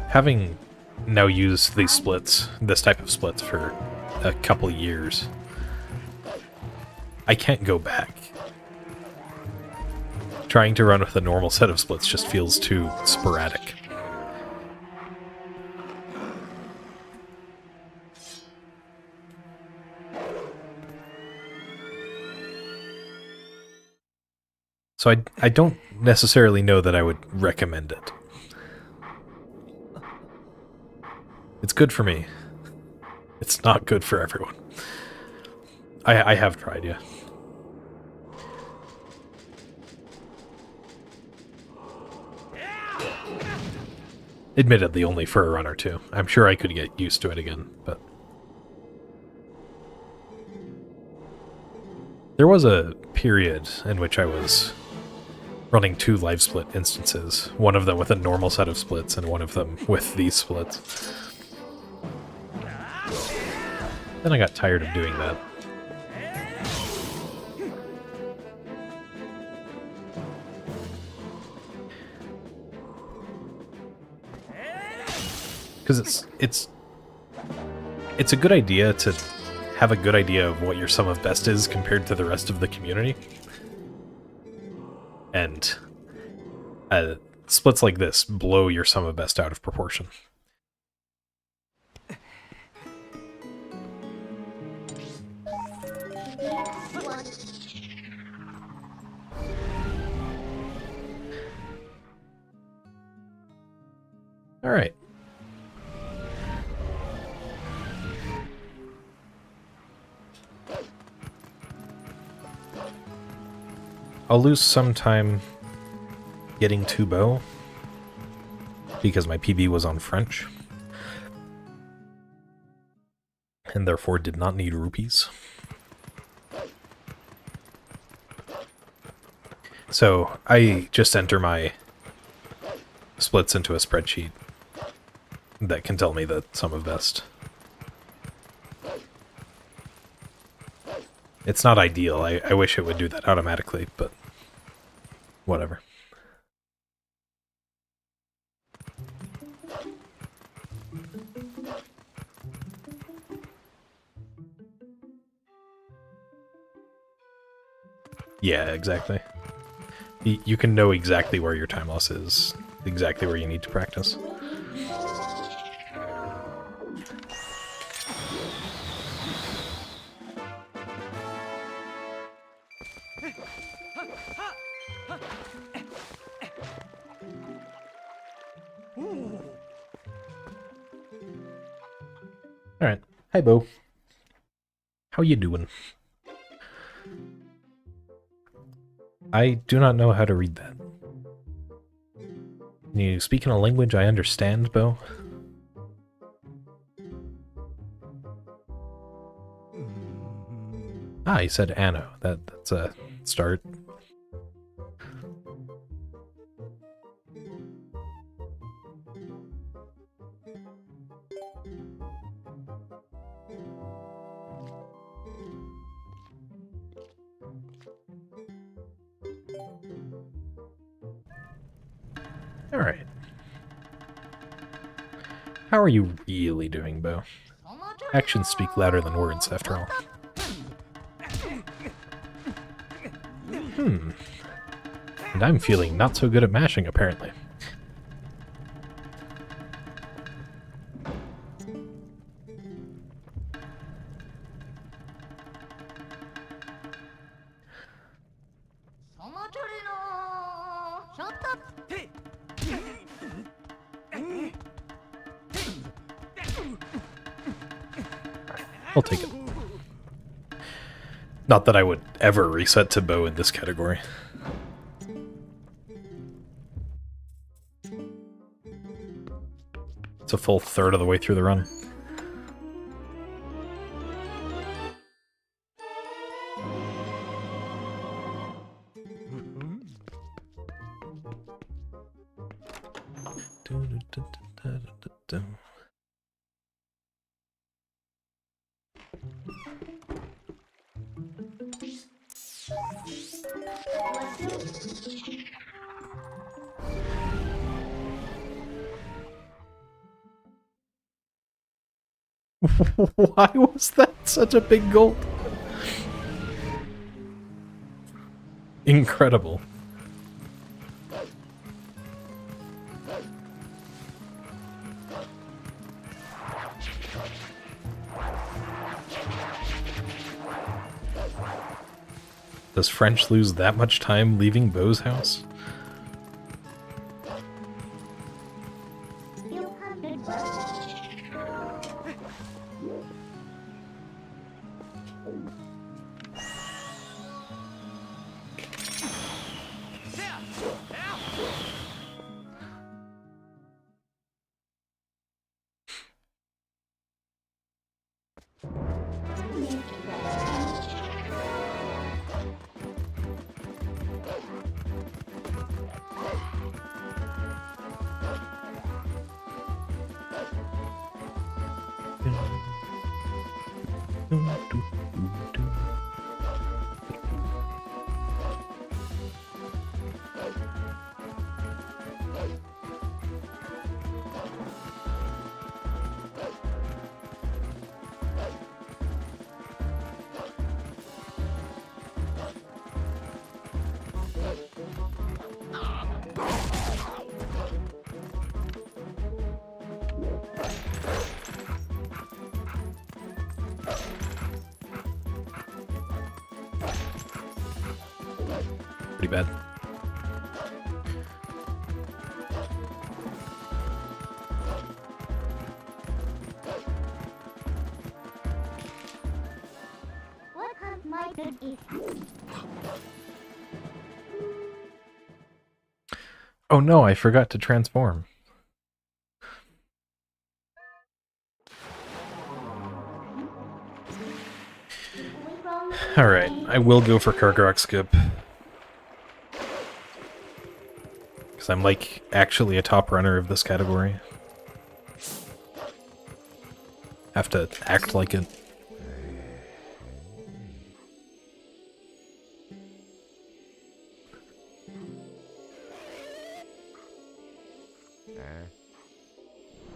Having now used these splits, this type of splits, for a couple years, I can't go back. Trying to run with a normal set of splits just feels too sporadic. So I don't necessarily know that I would recommend it. It's good for me. It's not good for everyone. I have tried, yeah. Admittedly, only for a run or two. I'm sure I could get used to it again, but... There was a period in which I was running 2 live split instances. One of them with a normal set of splits, and one of them with these splits. Then I got tired of doing that. Because it's a good idea to have a good idea of what your sum of best is compared to the rest of the community. And splits like this blow your sum of best out of proportion. All right. I'll lose some time getting to bow because my PB was on French and therefore did not need rupees. So I just enter my splits into a spreadsheet that can tell me the sum of best. It's not ideal. I wish it would do that automatically, but whatever. Yeah, exactly. You can know exactly where your time loss is, exactly where you need to practice. Alright. Hi, Bo. How you doing? I do not know how to read that. Can you speak in a language I understand, Bo? Ah, he said Anno. That's a start. Alright. How are you really doing, Bo? Actions speak louder than words, after all. And I'm feeling not so good at mashing, apparently. I'll take it. Not that I would ever reset to bow in this category. It's a full third of the way through the run. Why was that such a big gold? Incredible. Does French lose that much time leaving Beau's house? Pretty bad. Oh no, I forgot to transform. Alright, I will go for Kargarok skip. Because I'm like actually a top runner of this category. Have to act like it.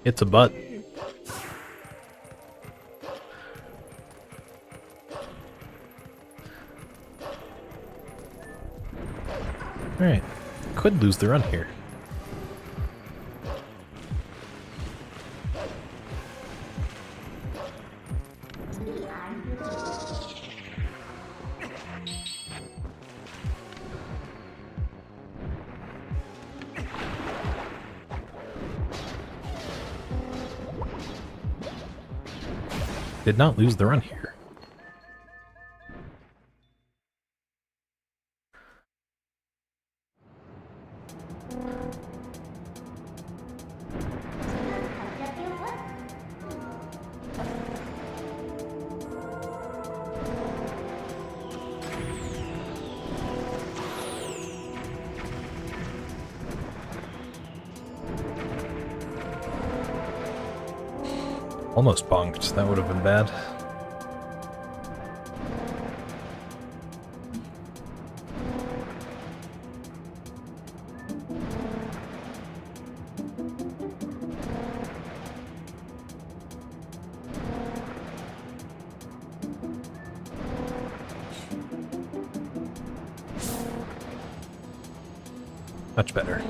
It's a butt. Alright, could lose the run here. Did not lose the run here. Almost bonked. That would have been bad. Much better.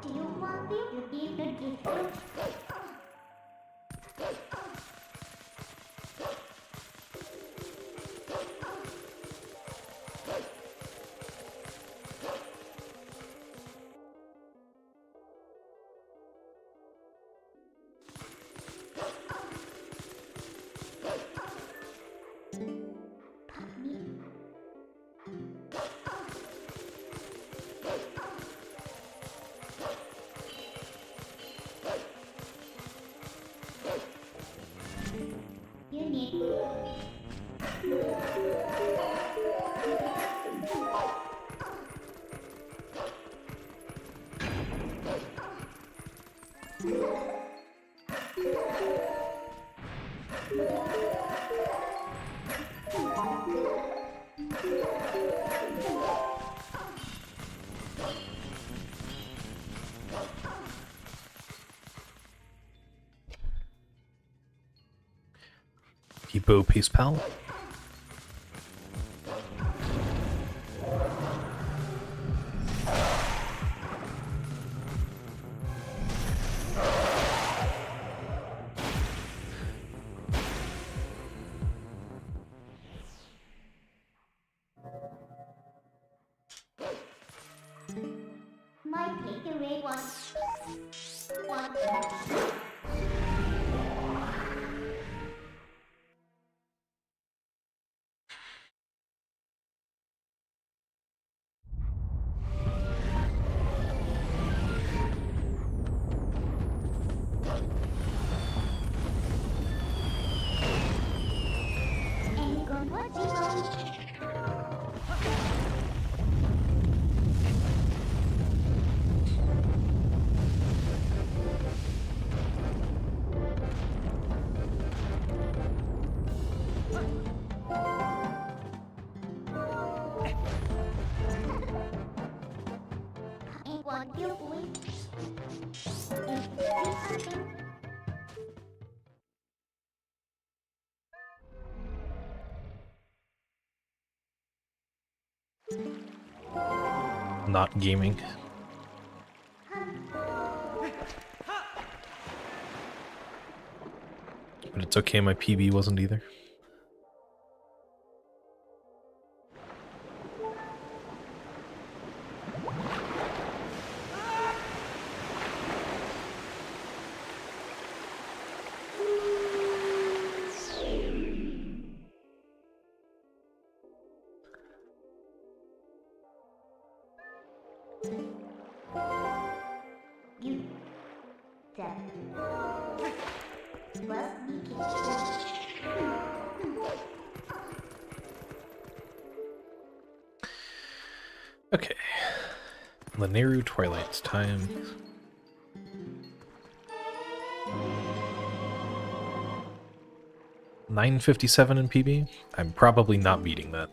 Do you want me to give the gift? You need Hippo Peace Pal. my takeaway was one. And go what you want. And what you want. Not gaming. But it's okay, my PB wasn't either. You that was me. Okay. Laneru Twilight's time. $9.57 in PB? I'm probably not beating that.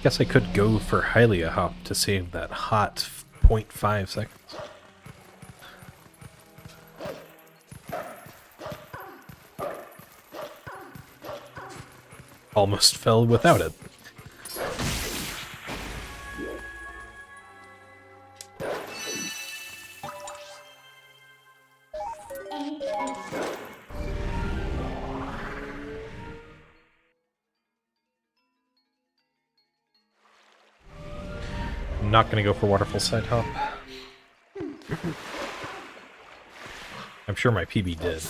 Guess I could go for Hylia Hop to save that hot 0.5 seconds. Almost fell without it. I'm not going to go for Waterfall Side Hop. I'm sure my PB did.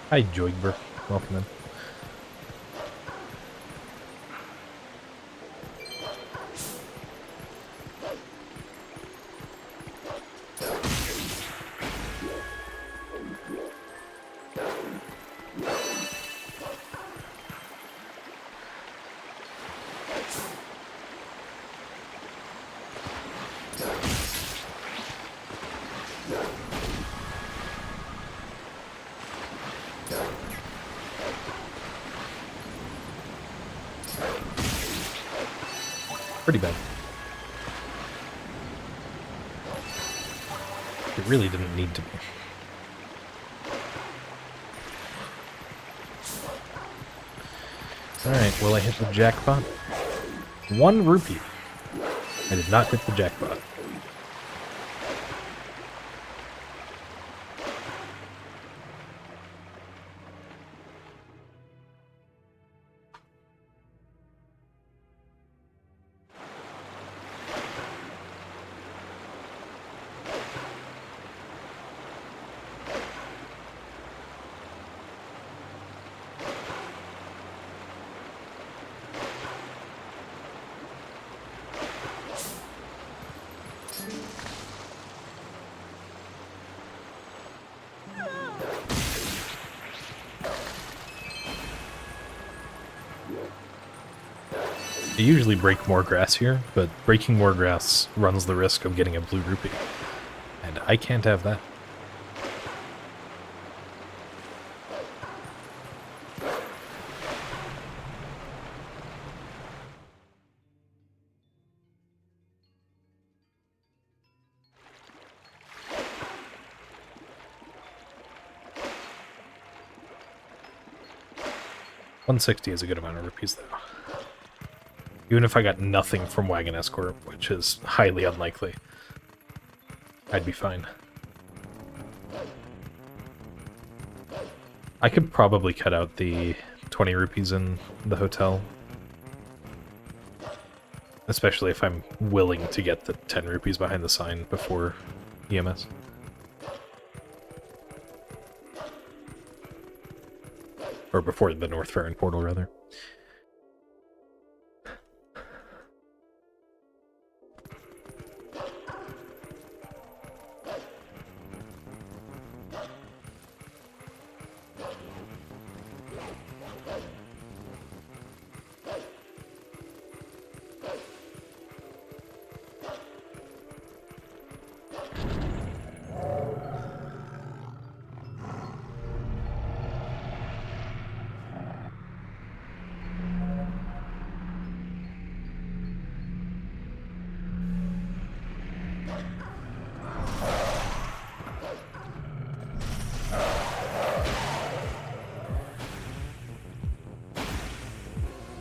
Hi, Joigber. Welcome in. Pretty bad. It really didn't need to be. Alright, will I hit the jackpot? 1 rupee. I did not hit the jackpot. I usually break more grass here, but breaking more grass runs the risk of getting a blue rupee. And I can't have that. $160 is a good amount of rupees, though. Even if I got nothing from Wagon Escort, which is highly unlikely, I'd be fine. I could probably cut out the 20 rupees in the hotel. Especially if I'm willing to get the 10 rupees behind the sign before EMS. Or before the North Faring portal, rather.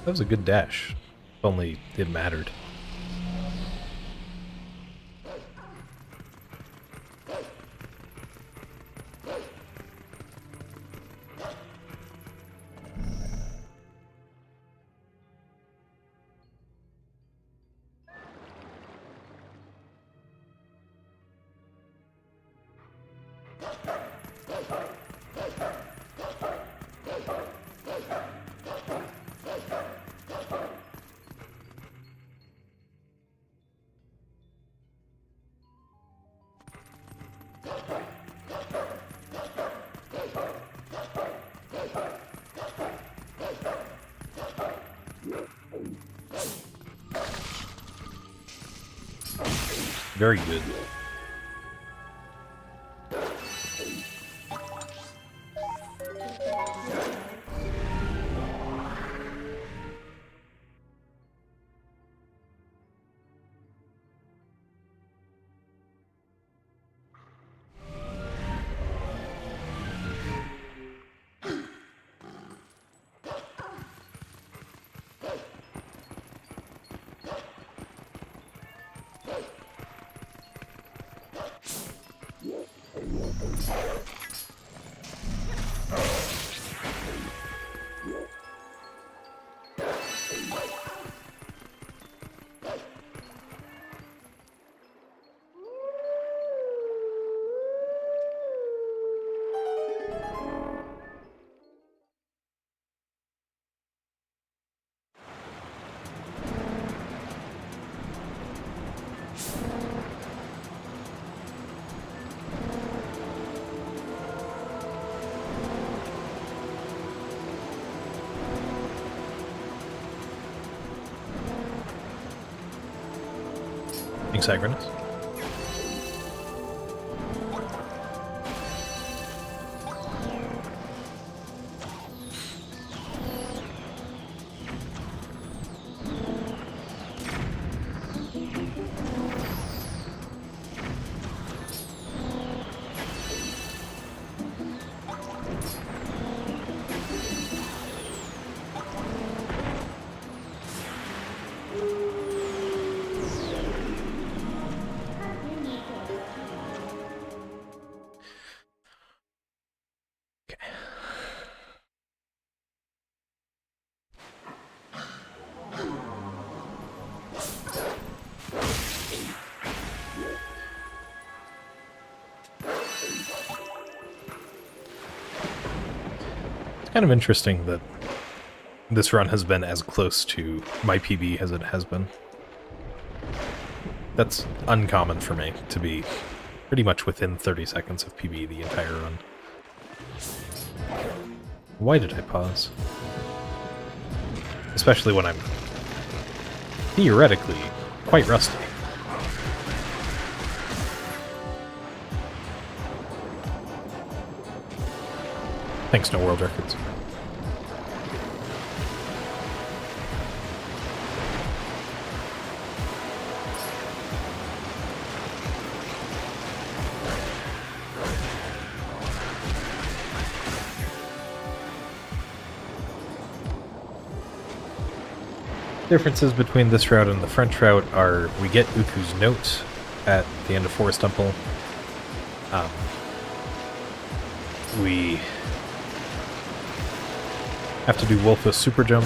That was a good dash. If only it mattered. Very good. Hexagonous. Kind of interesting that this run has been as close to my PB as it has been. That's uncommon for me, to be pretty much within 30 seconds of PB the entire run. Why did I pause? Especially when I'm theoretically quite rusty. Thanks, no world records. Differences between this route and the French route are we get Uku's note at the end of Forest Temple. We have to do Wolf's super jump.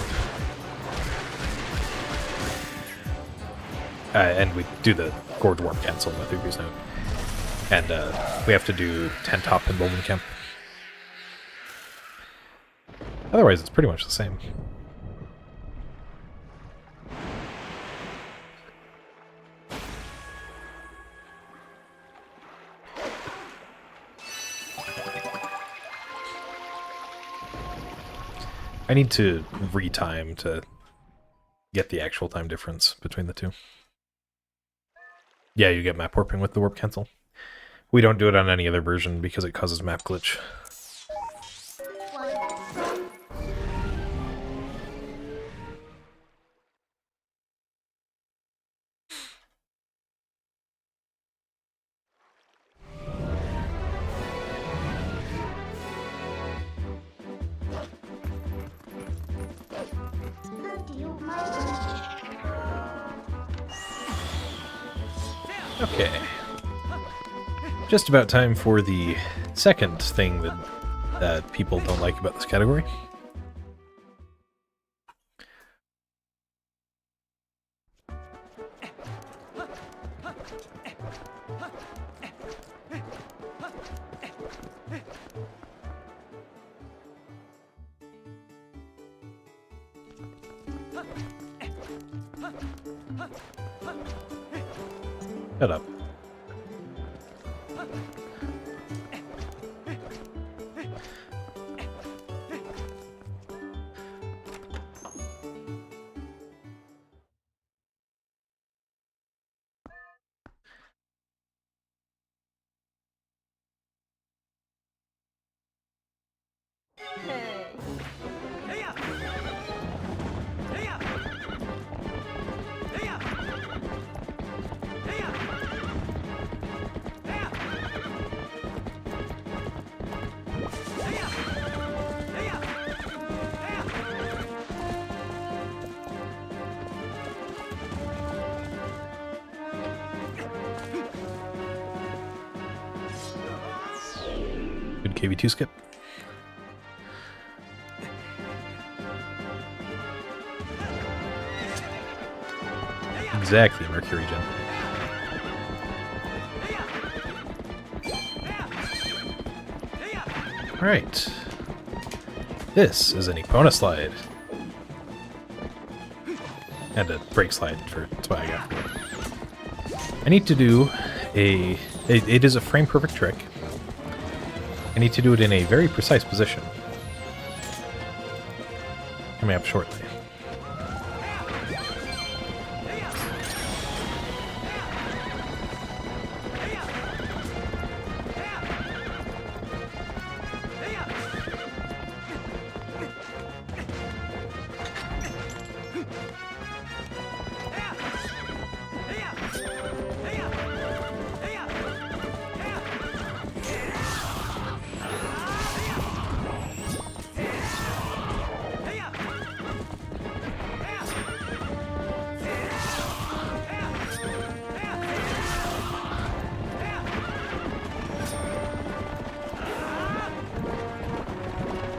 And we do the Gorge Warp cancel with Uku's note. And we have to do Tent Hop and Bolden Camp. Otherwise, it's pretty much the same. I need to retime to get the actual time difference between the two. Yeah, you get map warping with the warp cancel. We don't do it on any other version because it causes map glitch. Okay. Just about time for the second thing that people don't like about this category. Shut up. Good KV2 skip. Exactly, Mercury Gen. Alright. This is an Epona slide. And a brake slide for swag after. I need to do it is a frame perfect trick. I need to do it in a very precise position. Coming up shortly.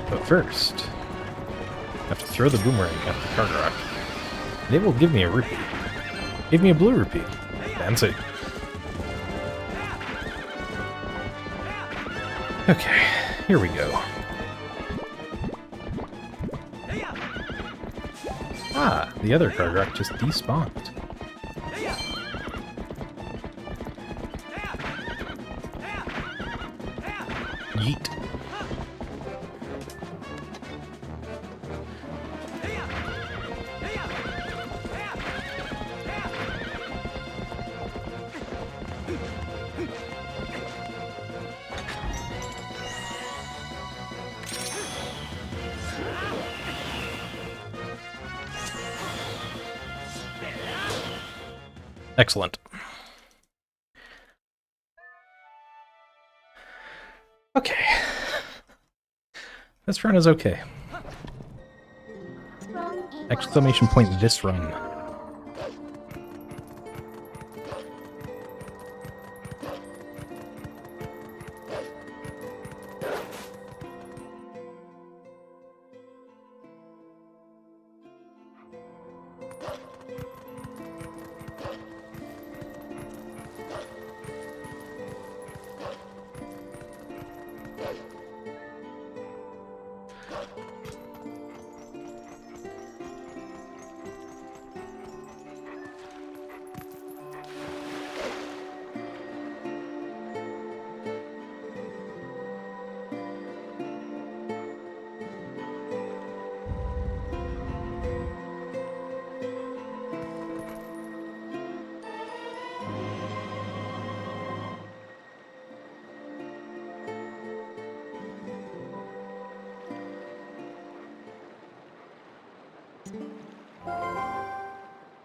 But first, I have to throw the boomerang at the card rock. And it will give me a rupee. Give me a blue rupee. Fancy. Okay, here we go. Ah, the other card rock just despawned. Yeet. Excellent. Okay. This run is okay. Exclamation point this run.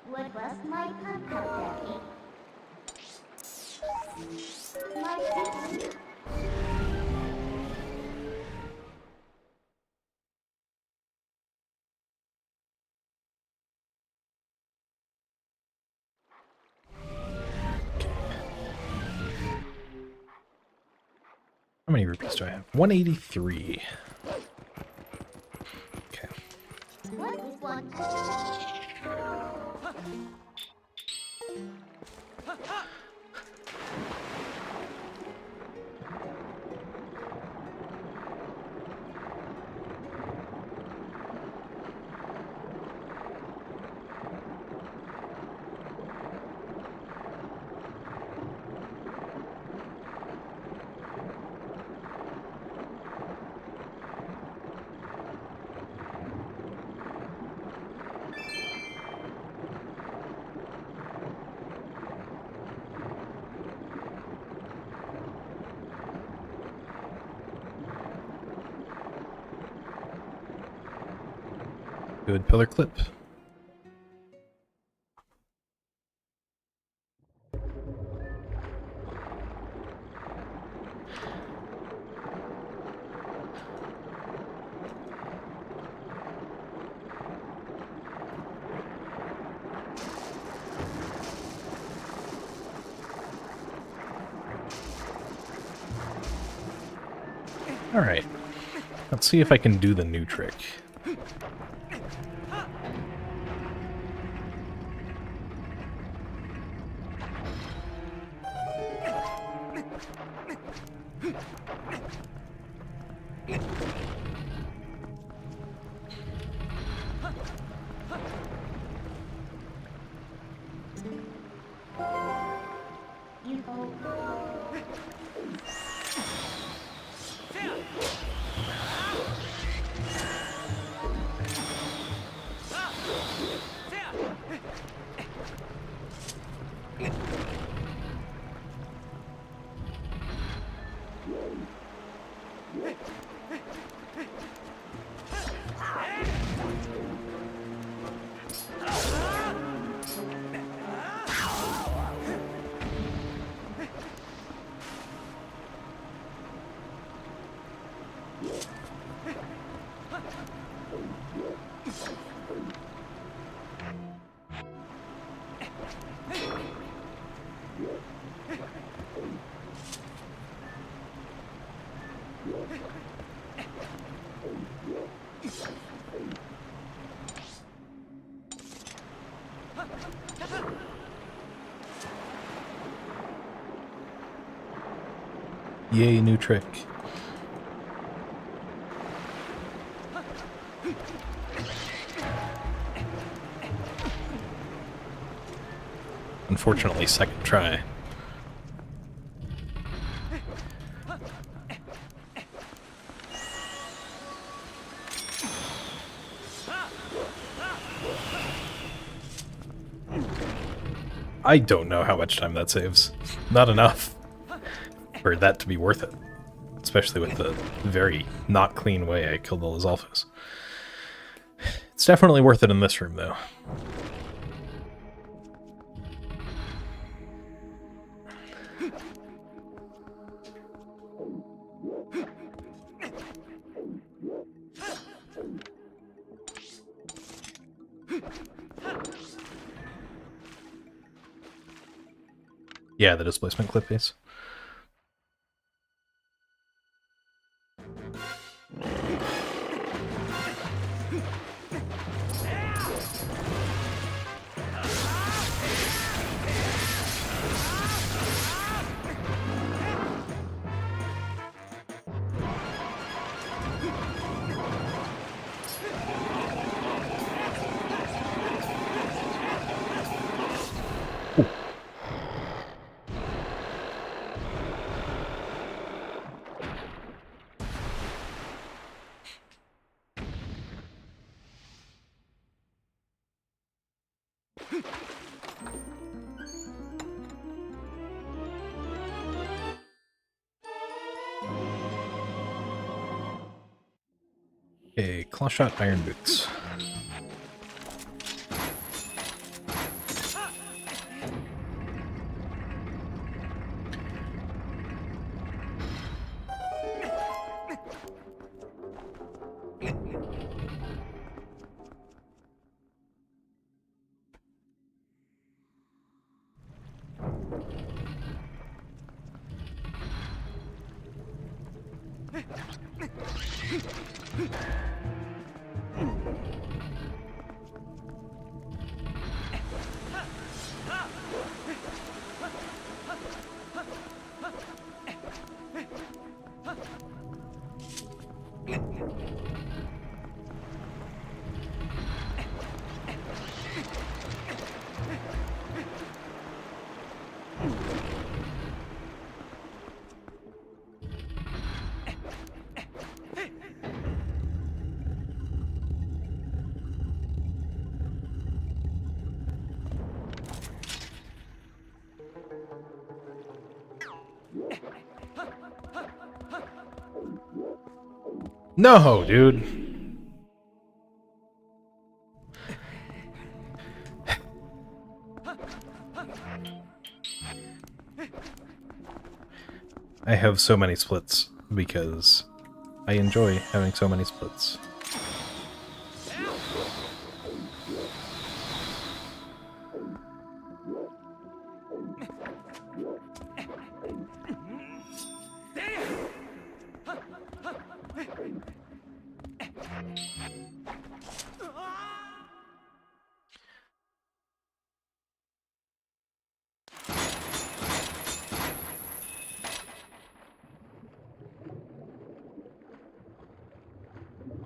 What was my contact? My sister. How many rupees do I have? 183. Okay. What is one? Good pillar clip. Alright. Let's see if I can do the new trick. You go. Yay, new trick. Unfortunately, second try. I don't know how much time that saves. Not enough for that to be worth it. Especially with the very not clean way I killed all those alphas. It's definitely worth it in this room, though. Yeah, the displacement clip piece. Okay, claw shot iron boots. No, dude. I have so many splits because I enjoy having so many splits.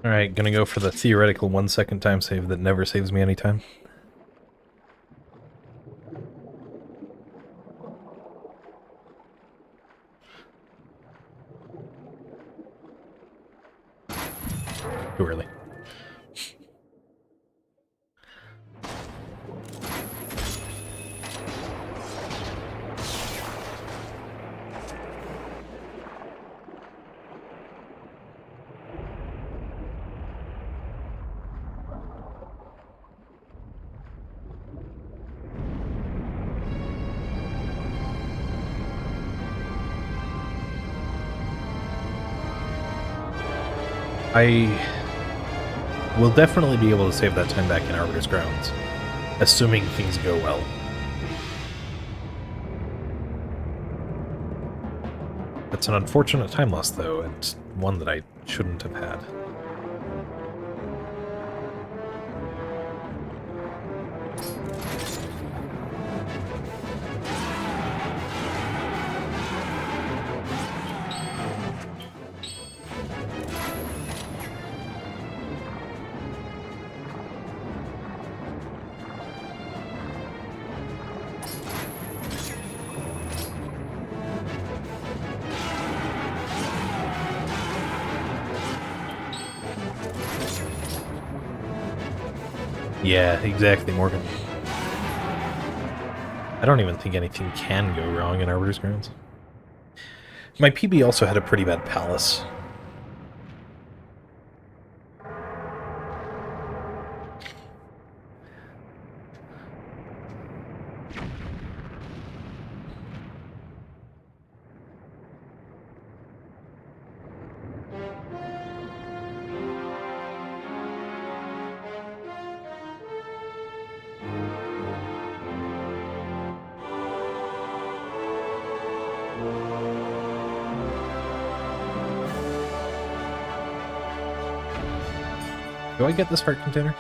Alright, gonna go for the theoretical 1-second time save that never saves me any time. Too early. I will definitely be able to save that time back in Arbiter's Grounds, assuming things go well. It's an unfortunate time loss, though, and one that I shouldn't have had. Yeah, exactly, Morgan. I don't even think anything can go wrong in Arbiter's Grounds. My PB also had a pretty bad palace. Do I get this heart container?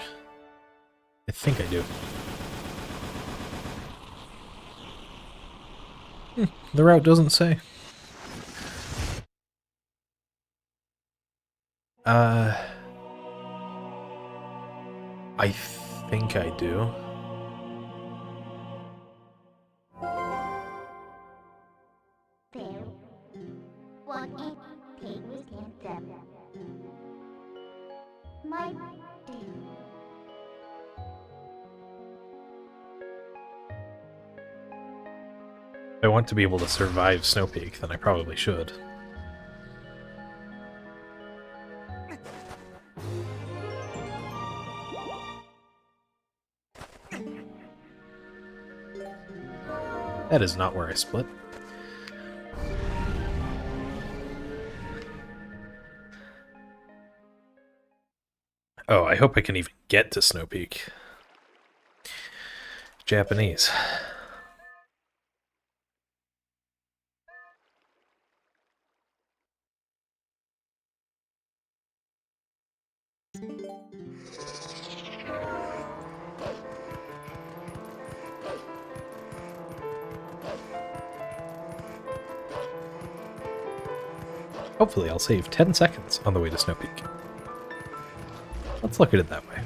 I think I do. The route doesn't say. I think I do. If I want to be able to survive Snow Peak, then I probably should. That is not where I split. Oh, I hope I can even get to Snow Peak. Japanese. Hopefully I'll save 10 seconds on the way to Snow Peak. Let's look at it that way.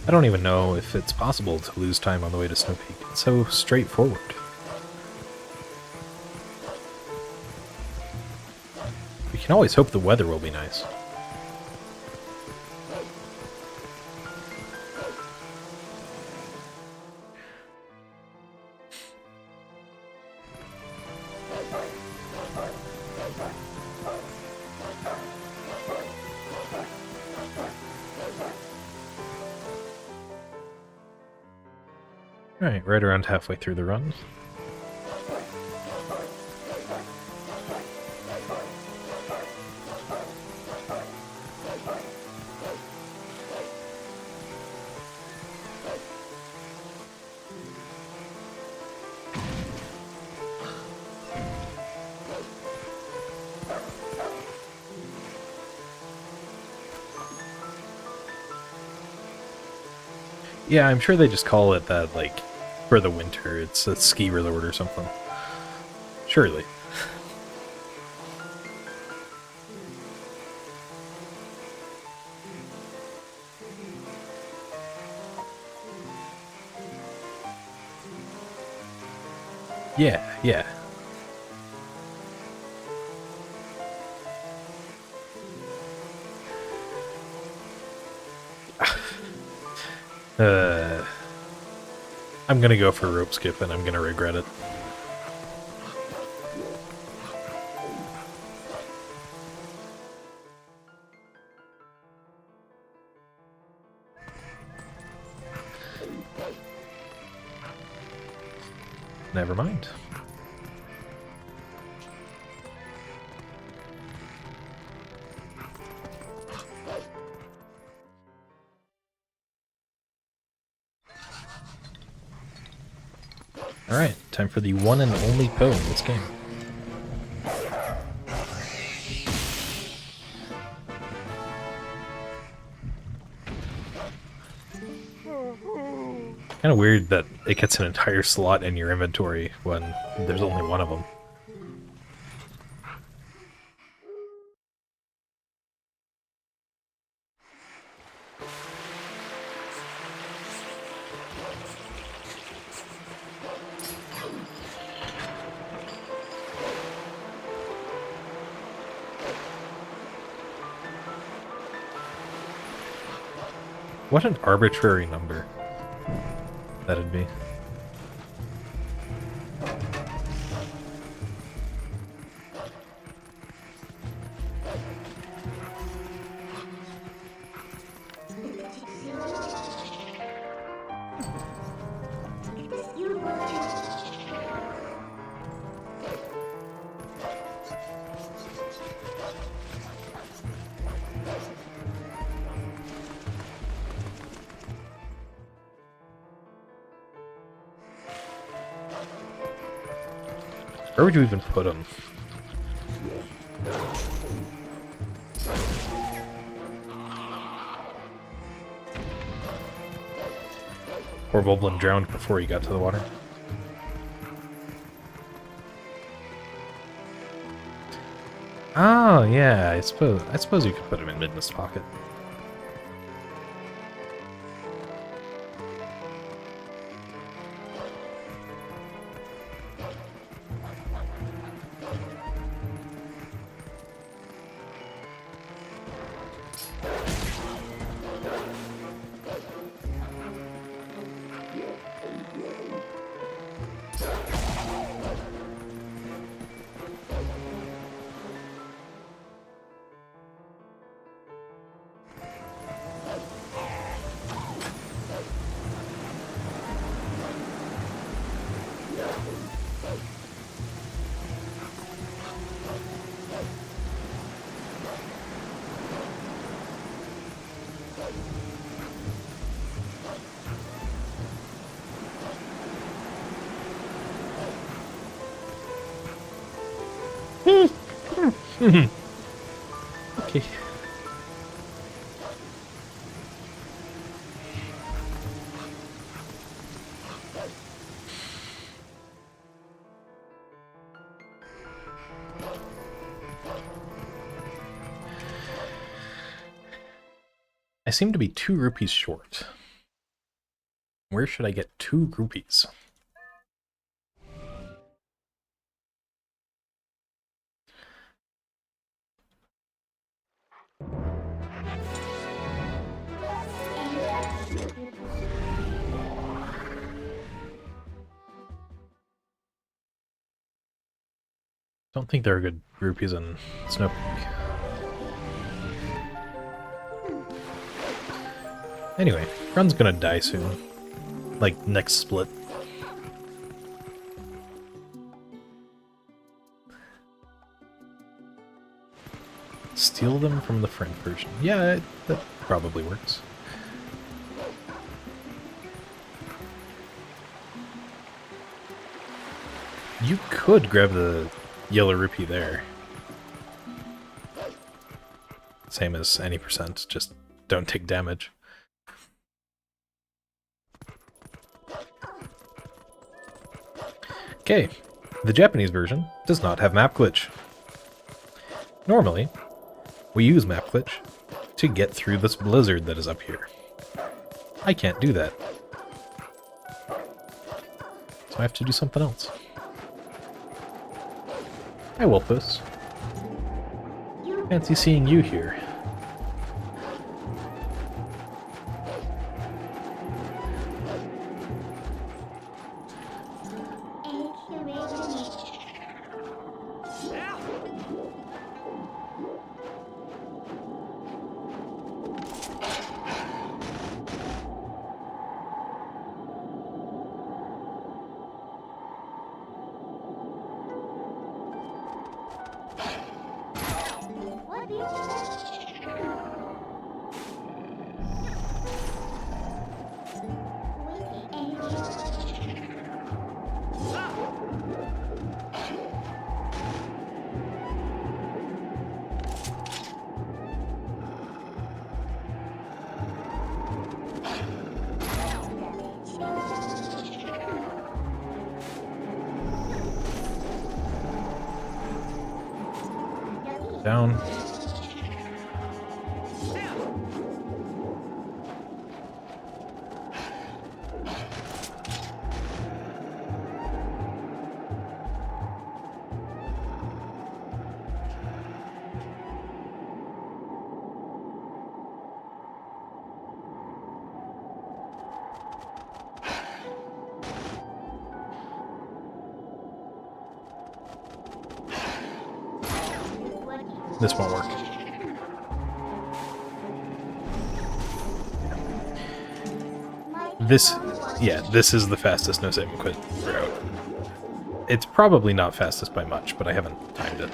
I don't even know if it's possible to lose time on the way to Snow Peak. It's so straightforward. We can always hope the weather will be nice. Alright, right around halfway through the run. Yeah, I'm sure they just call it that, like, for the winter. It's a ski resort or something. Surely. Yeah, yeah. I'm gonna go for rope skip and I'm gonna regret it. Never mind. Alright, time for the one and only Poe in this game. Kind of weird that it gets an entire slot in your inventory when there's only one of them. What an arbitrary number that'd be. Where would you even put them? Poor Boblin drowned before he got to the water. Oh yeah, I suppose you could put him in Midna's pocket. Okay. I seem to be 2 rupees short. Where should I get 2 rupees? Don't think there are good rupees in Snow Peak. Anyway, Run's gonna die soon. Like, next split. Steal them from the friend version. Yeah, that probably works. You could grab the yellow rupee there. Same as any percent, just don't take damage. Okay, the Japanese version does not have map glitch. Normally, we use map glitch to get through this blizzard that is up here. I can't do that. So I have to do something else. Hi, Wolpus. Fancy seeing you here. Down. This won't work. This is the fastest no save and quit route. It's probably not fastest by much, but I haven't timed it.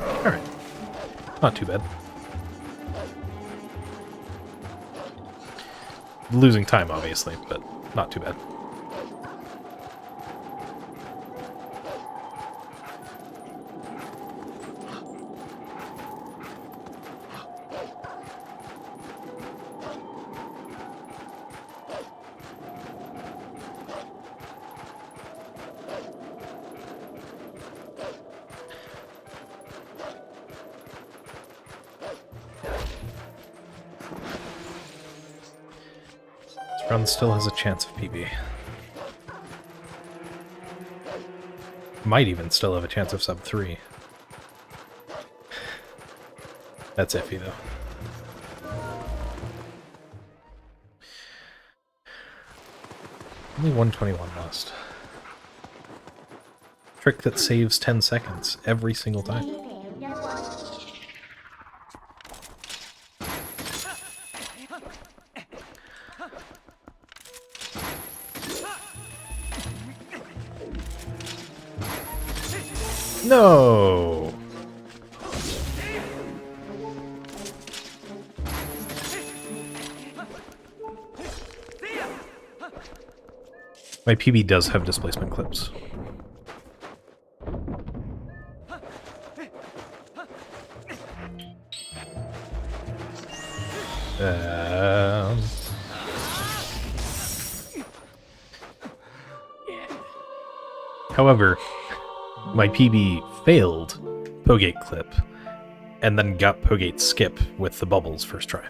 Alright. Not too bad. Losing time, obviously, but not too bad. Run still has a chance of PB. Might even still have a chance of sub 3. That's iffy though. Only 121 lost. Trick that saves 10 seconds every single time. No! My PB does have displacement clips. However, my PB failed Pogate clip, and then got Pogate skip with the bubbles first try.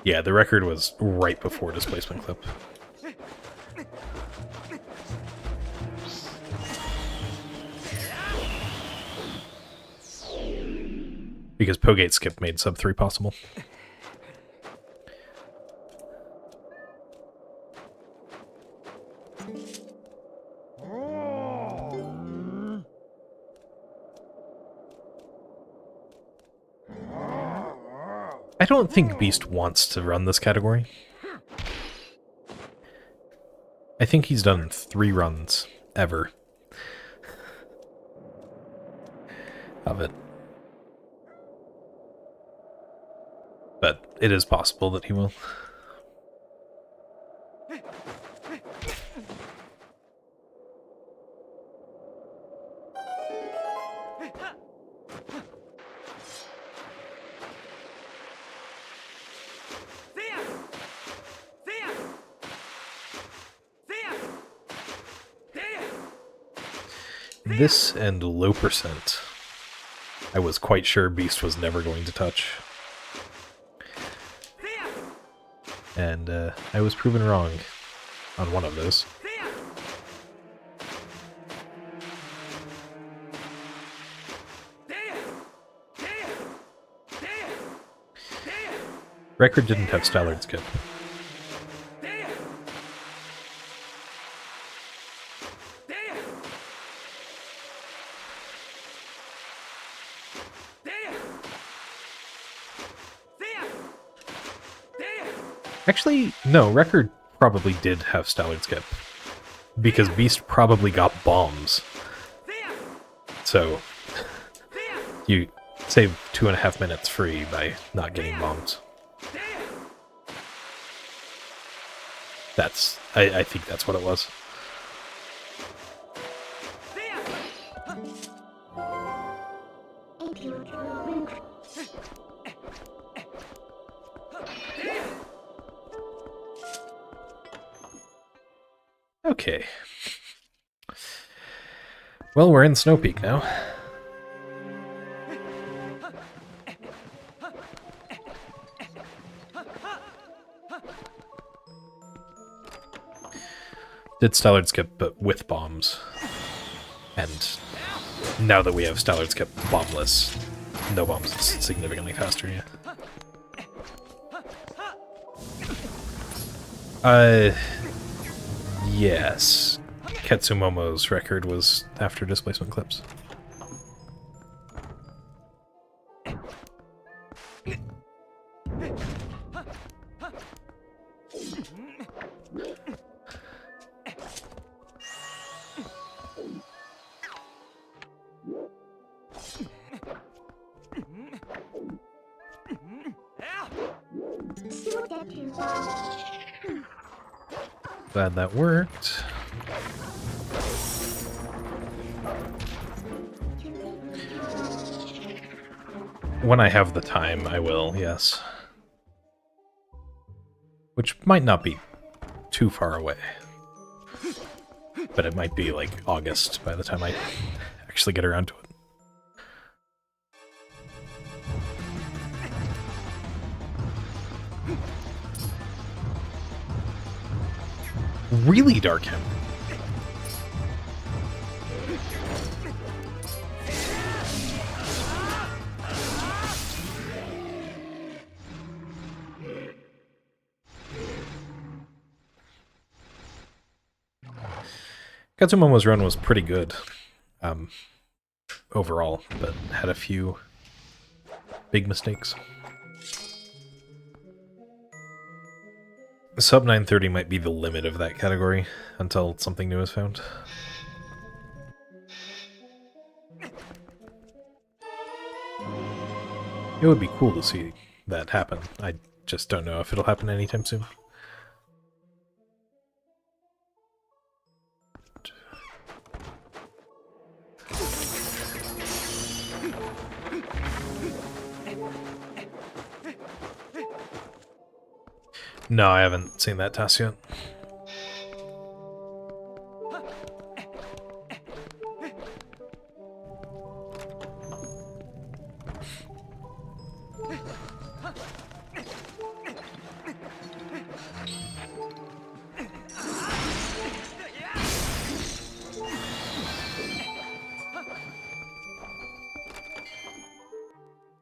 Yeah, the record was right before displacement clip. Because Pogate skip made sub 3 possible. I don't think Beast wants to run this category. I think he's done 3 runs ever of it. But it is possible that he will. This and low percent, I was quite sure Beast was never going to touch. And I was proven wrong on one of those. Record didn't have Stallard skip. Actually, no, Record probably did have Stallard skip. Because Beast probably got bombs. So, you save 2.5 minutes free by not getting bombs. I think that's what it was. Okay. Well, we're in Snow Peak now. Did Stallard skip, but with bombs. And now that we have Stallard skip bombless, no bombs is significantly faster, yeah. Yes. Ketsumomo's record was after displacement clips. Glad that worked. When I have the time, I will, yes. Which might not be too far away. But it might be like August by the time I actually get around to it. Really dark him. Katsumomo's run was pretty good overall, but had a few big mistakes. Sub 930 might be the limit of that category until something new is found. It would be cool to see that happen. I just don't know if it'll happen anytime soon. No, I haven't seen that task yet.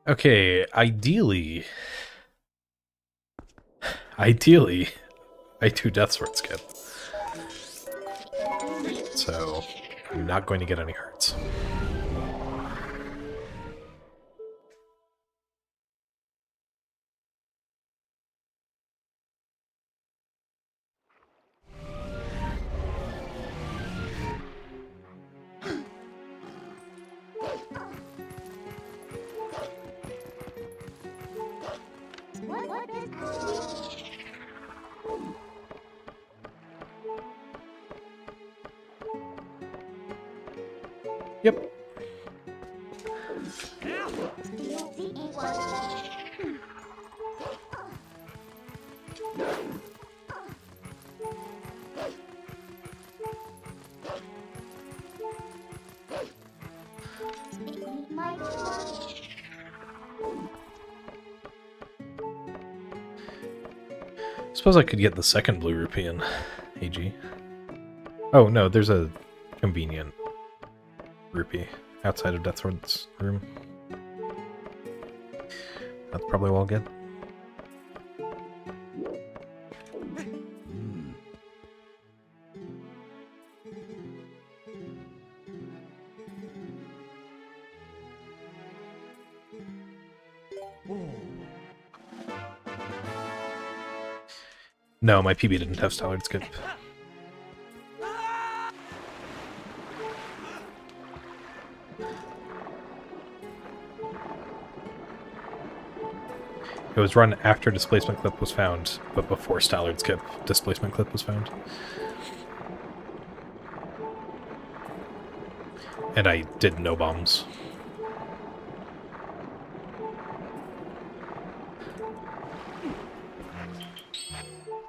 Okay, ideally, I do Death Sword skip. So, I'm not going to get any hurts. Yep. Suppose I could get the second blue rupee in AG. Oh no, there's a convenient rupee outside of Deathsword's room. That's probably what I'll get. No, my PB didn't have Stallard skip. It was run after Displacement Clip was found, but before Stallard skip, Displacement Clip was found. And I did no bombs.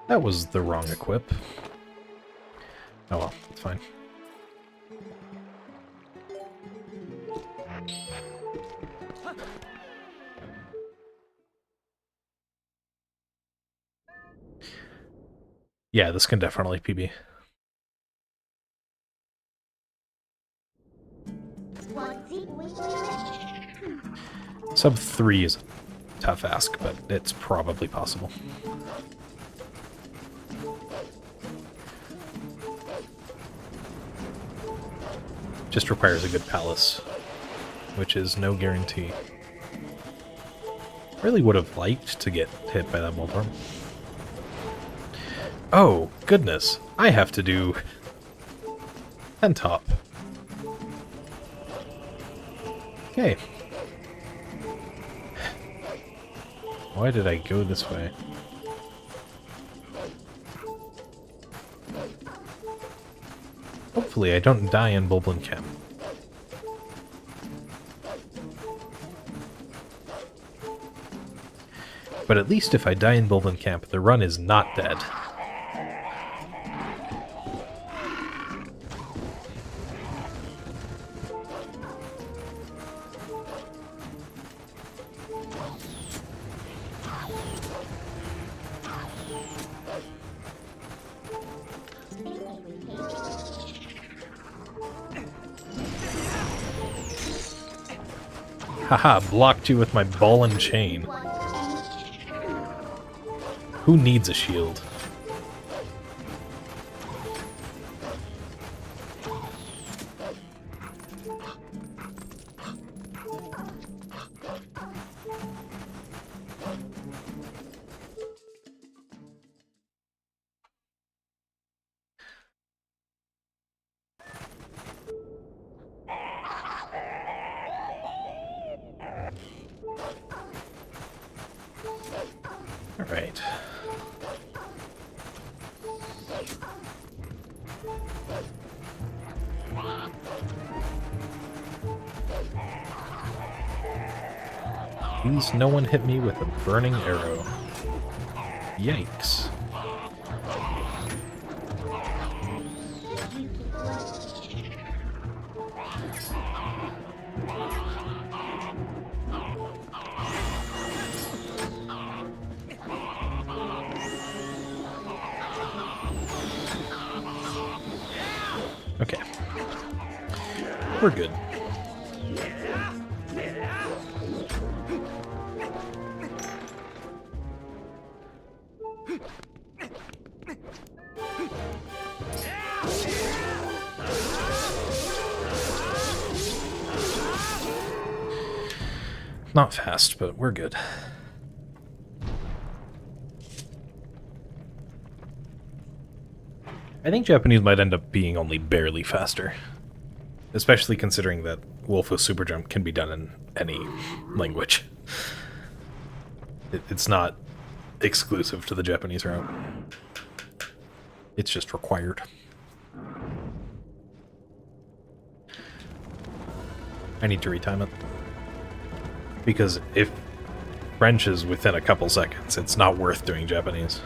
That was the wrong equip. Oh well, it's fine. Yeah, this can definitely PB. Sub 3 is a tough ask, but it's probably possible. Just requires a good palace, which is no guarantee. Really would have liked to get hit by that Moldarm. Oh, goodness. I have to do Pentop. Okay. Why did I go this way? Hopefully I don't die in Bulblin Camp. But at least if I die in Bulblin Camp, the run is not dead. Haha, blocked you with my ball and chain. Who needs a shield? Alright. Please, no one hit me with a burning arrow. Yikes. Okay. We're good. Not fast, but we're good. I think Japanese might end up being only barely faster. Especially considering that Wolfo Super Jump can be done in any language. It's not exclusive to the Japanese route. It's just required. I need to retime it. Because if French is within a couple seconds, it's not worth doing Japanese.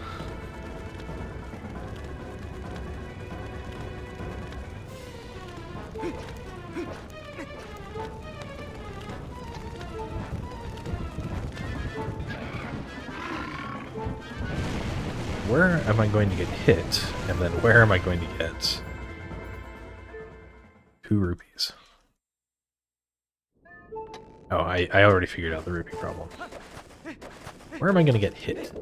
Where am I going to get hit? And then where am I going to get 2 rupees? Oh, I already figured out the rupee problem. Where am I going to get hit?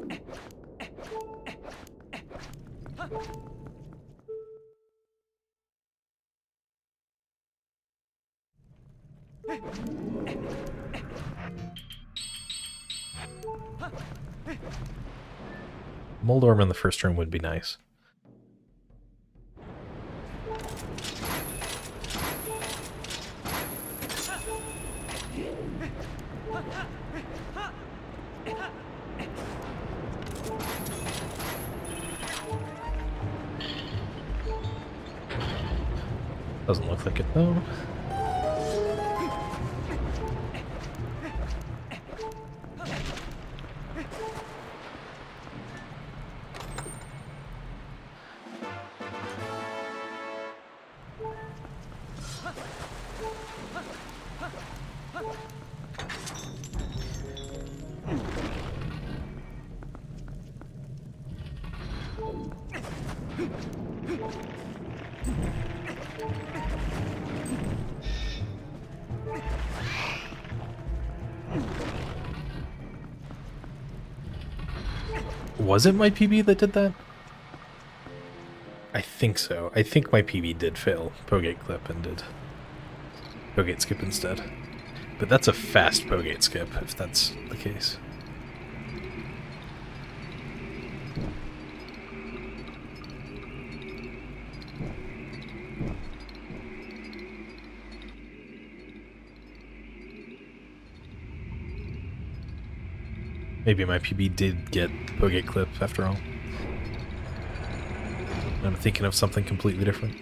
Moldorm in the first room would be nice. Doesn't look like it though. Was it my PB that did that? I think so. I think my PB did fail Pogate Clip and did Pogate Skip instead. But that's a fast Pogate Skip, if that's the case. Maybe my PB did get Pogate Clip after all. I'm thinking of something completely different.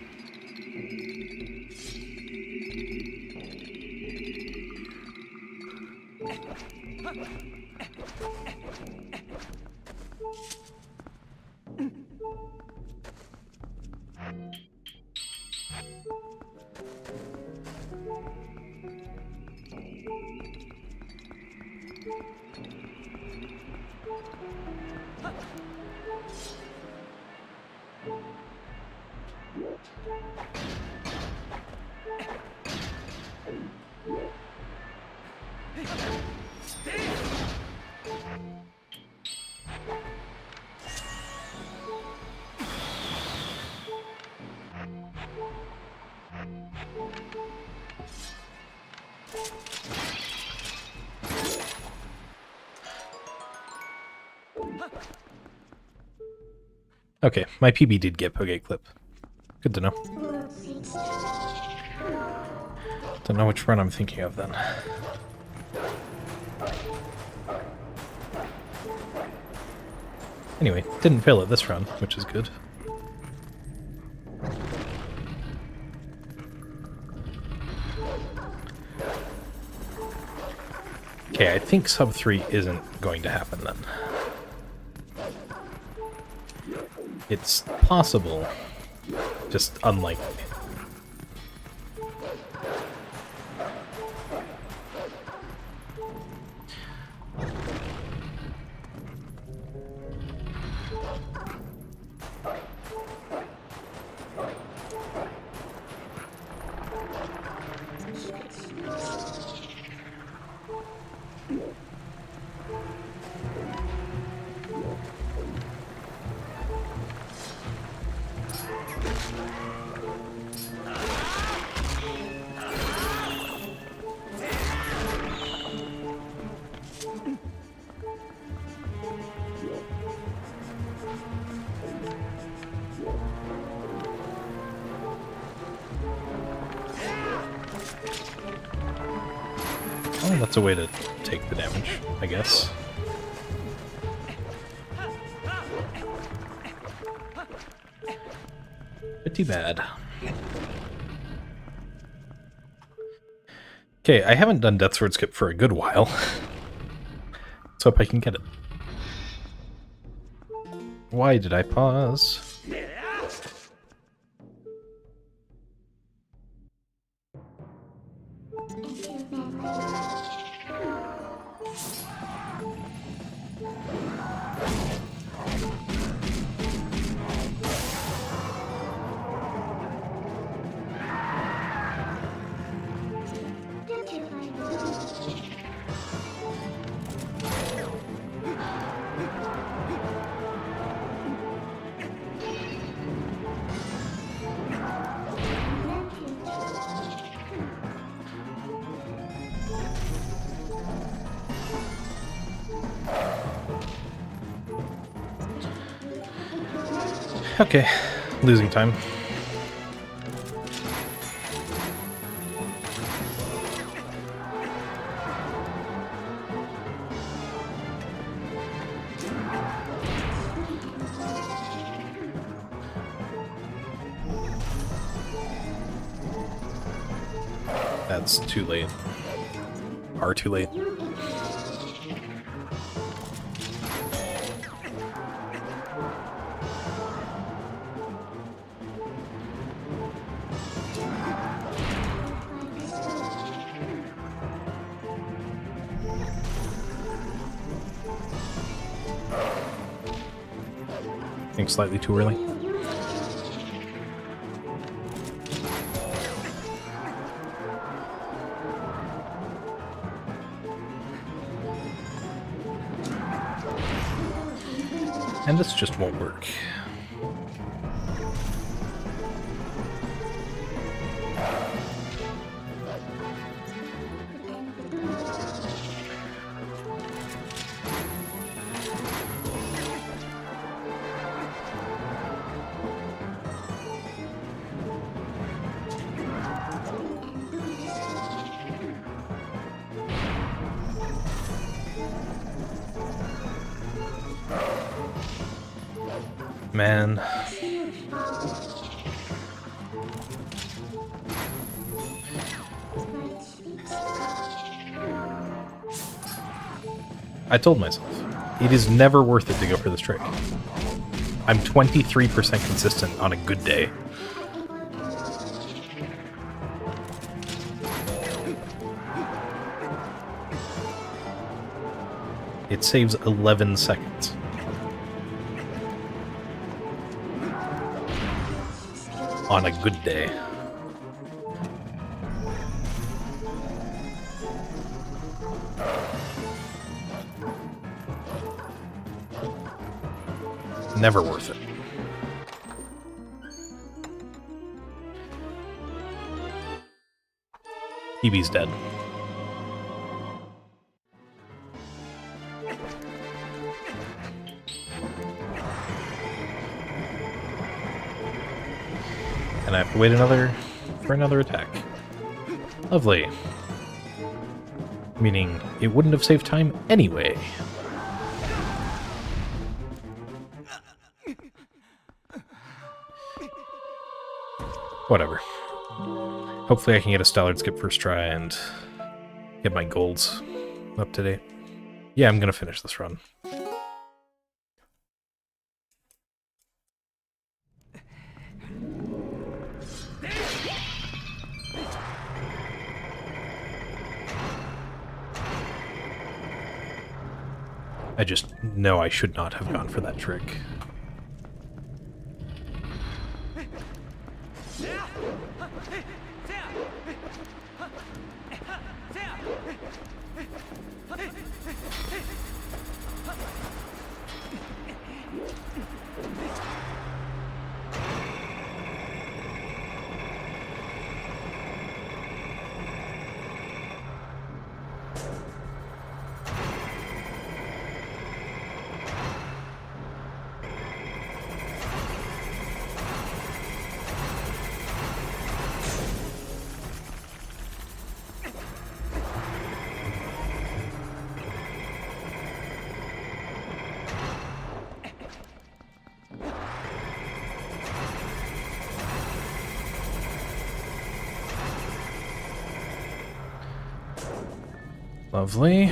Okay, my PB did get Pogate Clip. Good to know. Don't know which run I'm thinking of then. Anyway, didn't fail it this run, which is good. Okay, I think sub 3 isn't going to happen then. It's possible, just unlikely. Oh, that's a way to take the damage, I guess. Pretty bad. Okay, I haven't done Death Sword Skip for a good while. Let's hope I can get it. Why did I pause? Okay, losing time. That's too late. Far too late. I think slightly too early. And this just won't work. Man. I told myself, it is never worth it to go for this trick. I'm 23% consistent on a good day. It saves 11 seconds. On a good day. Never worth it. EB's dead. And I have to wait for another attack. Lovely. Meaning, it wouldn't have saved time anyway. Whatever. Hopefully I can get a Stallard skip first try and get my golds up to date. Yeah, I'm gonna finish this run. I just know I should not have gone for that trick. Lovely.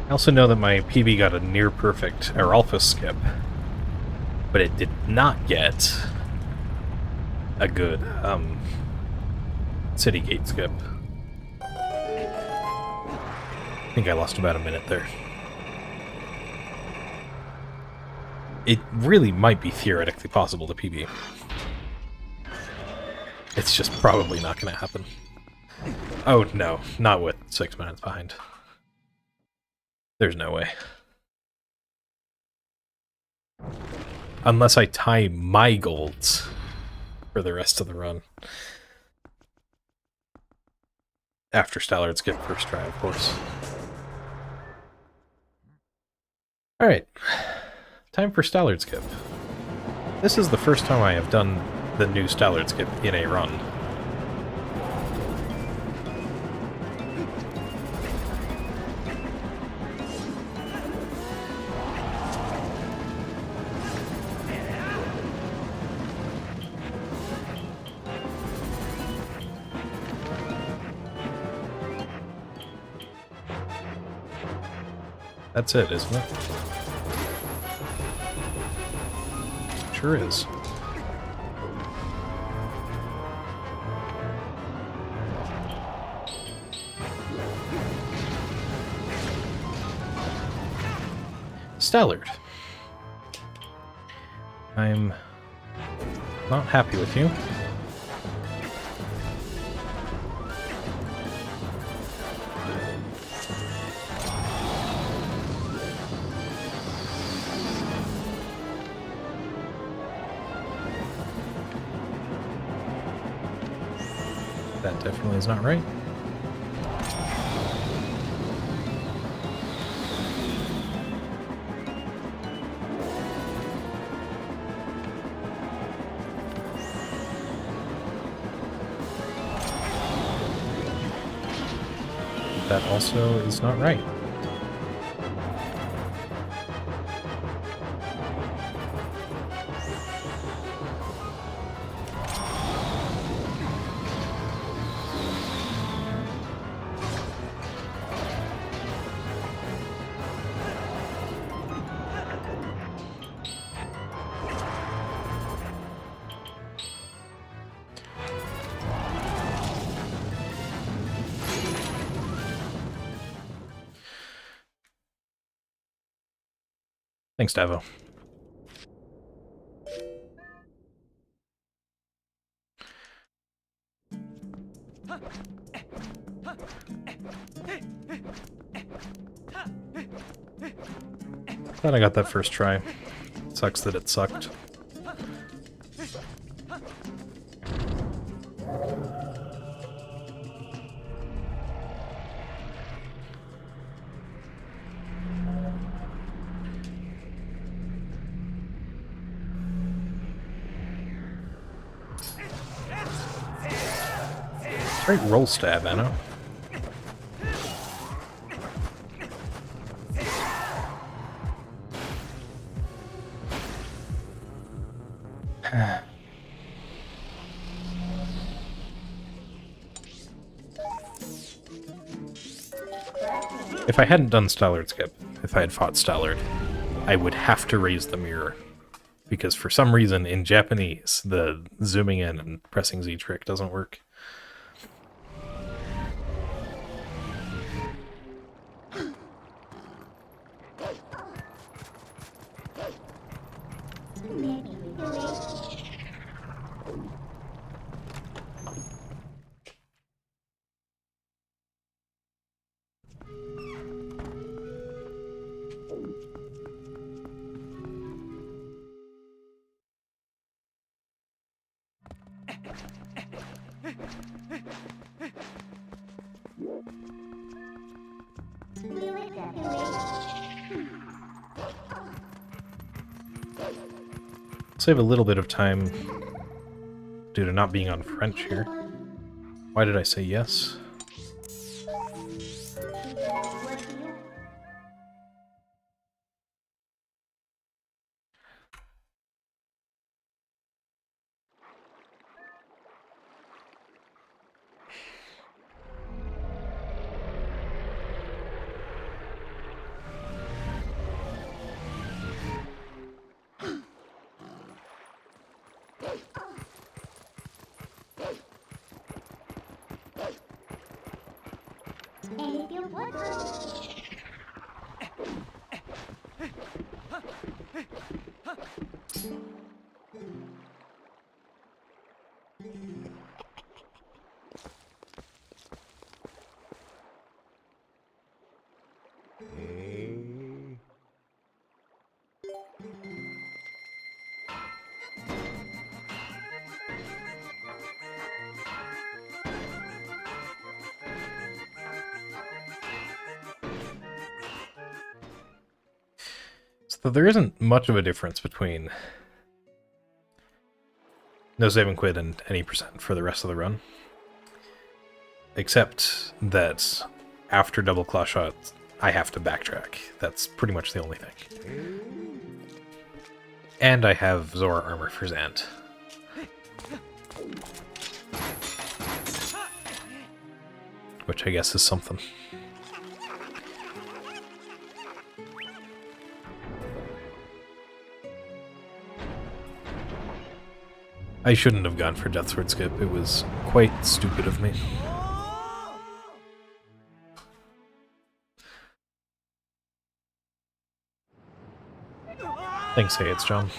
I also know that my PB got a near-perfect Aralpha skip, but it did not get a good City Gate skip. I think I lost about a minute there. It really might be theoretically possible to PB. It's just probably not going to happen. Oh no, not with 6 minutes behind. There's no way. Unless I tie my golds for the rest of the run. After Stallard skip first try, of course. Alright. Time for Stallard skip. This is the first time I have done the new Stallard skip in a run. That's it, isn't it? Sure is. Stallard. I'm not happy with you. That definitely is not right. That also is not right. Thanks, Davo. Glad I got that first try. Sucks that it sucked. Great roll stab, Anno. If I hadn't done Stallard Skip, if I had fought Stallard, I would have to raise the mirror. Because for some reason, in Japanese, the zooming in and pressing Z trick doesn't work. Save a little bit of time due to not being on French here. Why did I say yes? So there isn't much of a difference between no save and quit and any percent for the rest of the run. Except that after double claw shots, I have to backtrack. That's pretty much the only thing. And I have Zora armor for Zant. Which I guess is something. I shouldn't have gone for Deathsword Skip. It was quite stupid of me. Thanks, hey, it's John.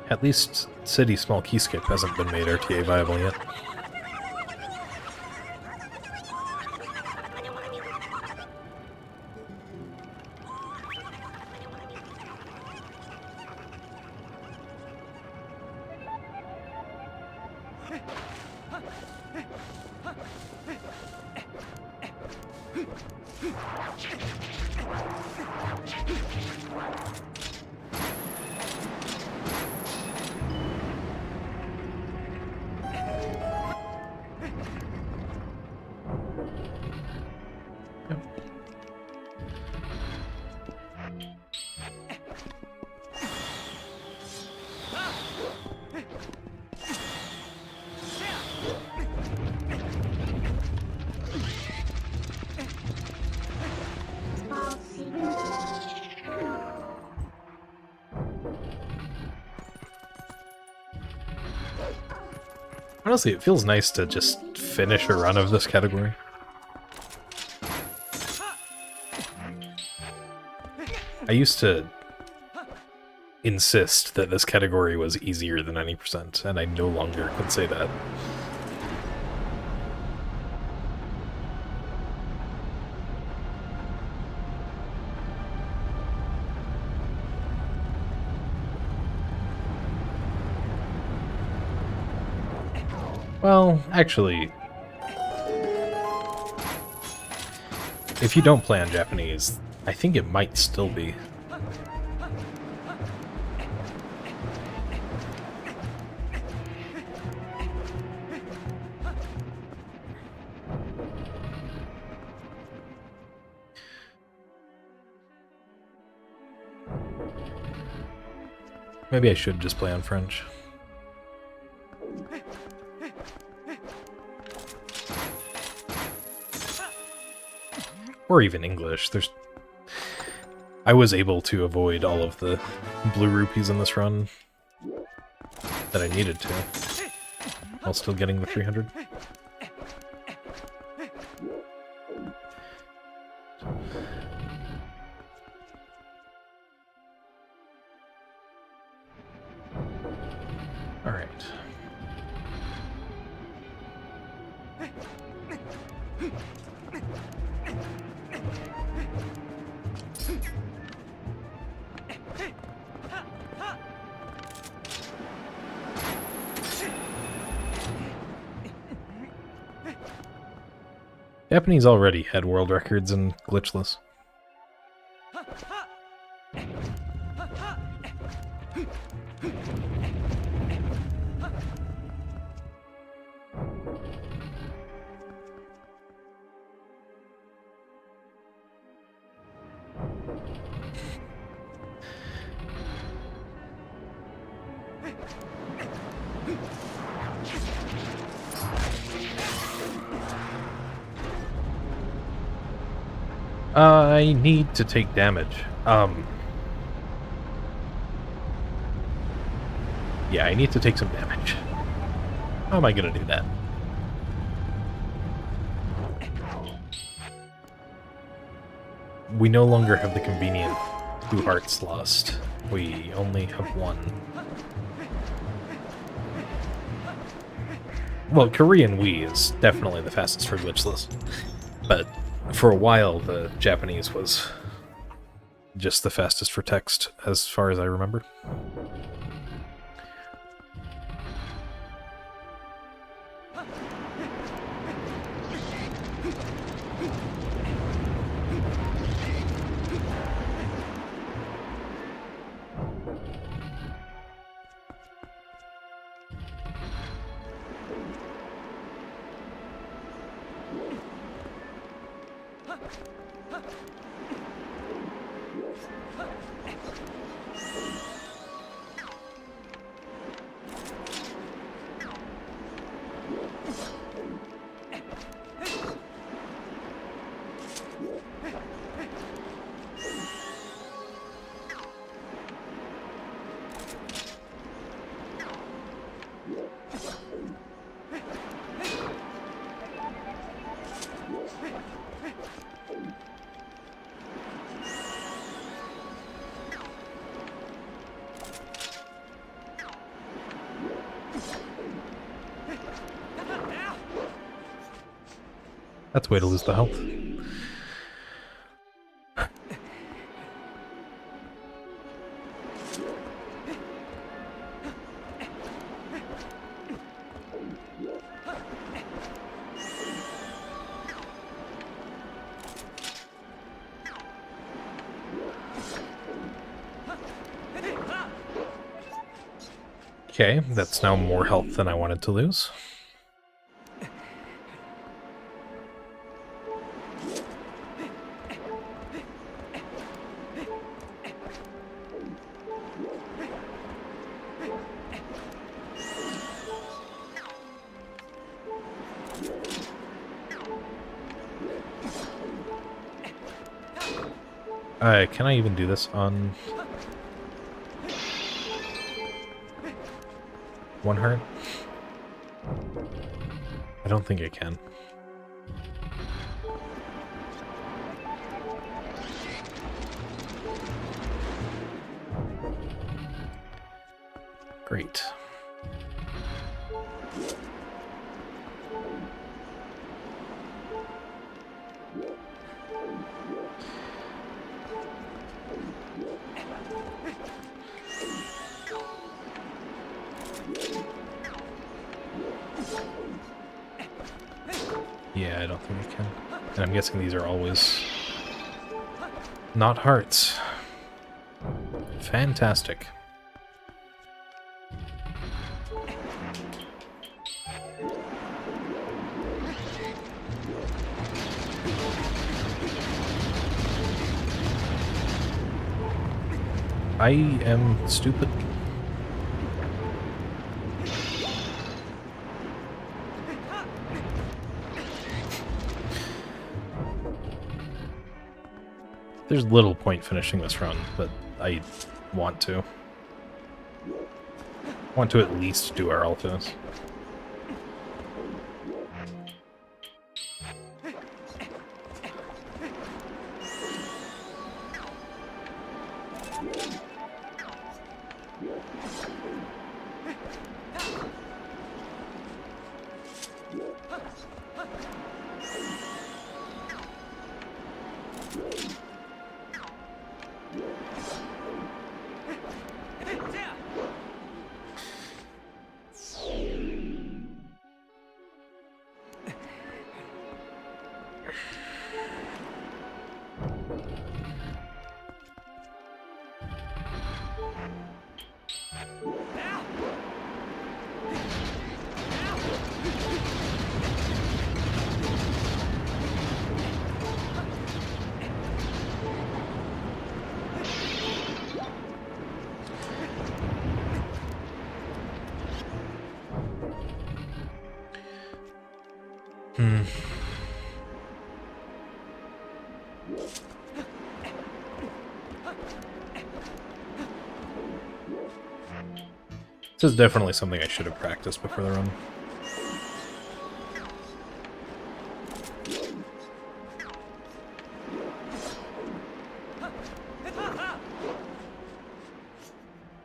At least City Small Key Skip hasn't been made RTA viable yet. Honestly, it feels nice to just finish a run of this category. I used to insist that this category was easier than any %, and I no longer can say that. Well, actually, if you don't play on Japanese, I think it might still be. Maybe I should just play on French. Or even English. I was able to avoid all of the blue rupees in this run that I needed to, while still getting the 300. Alright. Japanese already had world records in glitchless. I need to take damage. Yeah, I need to take some damage. How am I gonna do that? We no longer have the convenient 2 hearts lost. We only have 1. Well, Korean Wii is definitely the fastest for glitchless, but for a while the Japanese was just the fastest for text, as far as I remember. That's a way to lose the health. Okay, that's now more health than I wanted to lose. Can I even do this on 1 heart? I don't think I can. Great. Yeah, I don't think I can. And I'm guessing these are always not hearts. Fantastic. I am stupid. There's little point finishing this run, but I want to. Want to at least do our alphas. This is definitely something I should have practiced before the run.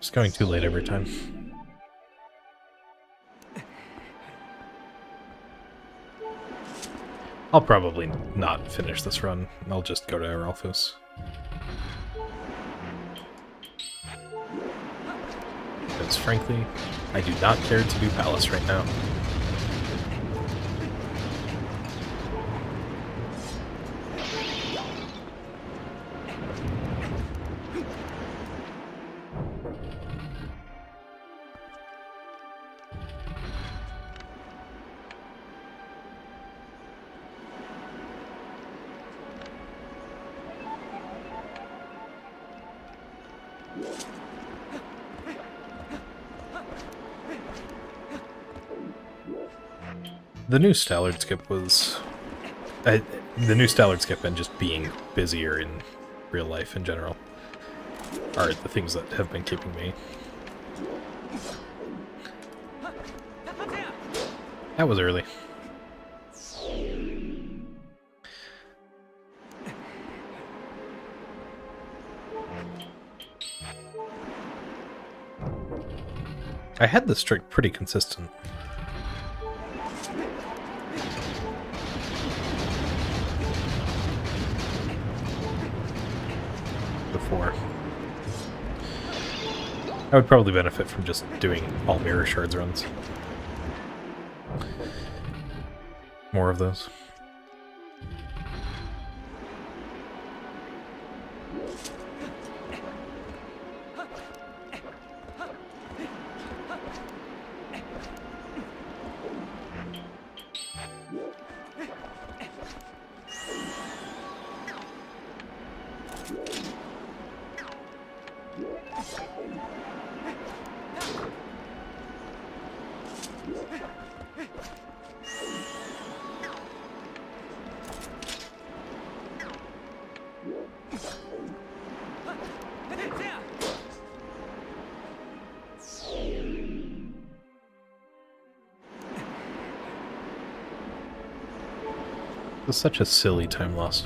Just going too late every time. I'll probably not finish this run. I'll just go to Aralphus. Because frankly, I do not care to do Palace right now. The new Stallard skip was... the new Stallard skip and just being busier in real life in general are the things that have been keeping me. That was early. I had this trick pretty consistent. Before. I would probably benefit from just doing all mirror shards runs. More of those. It's such a silly time loss.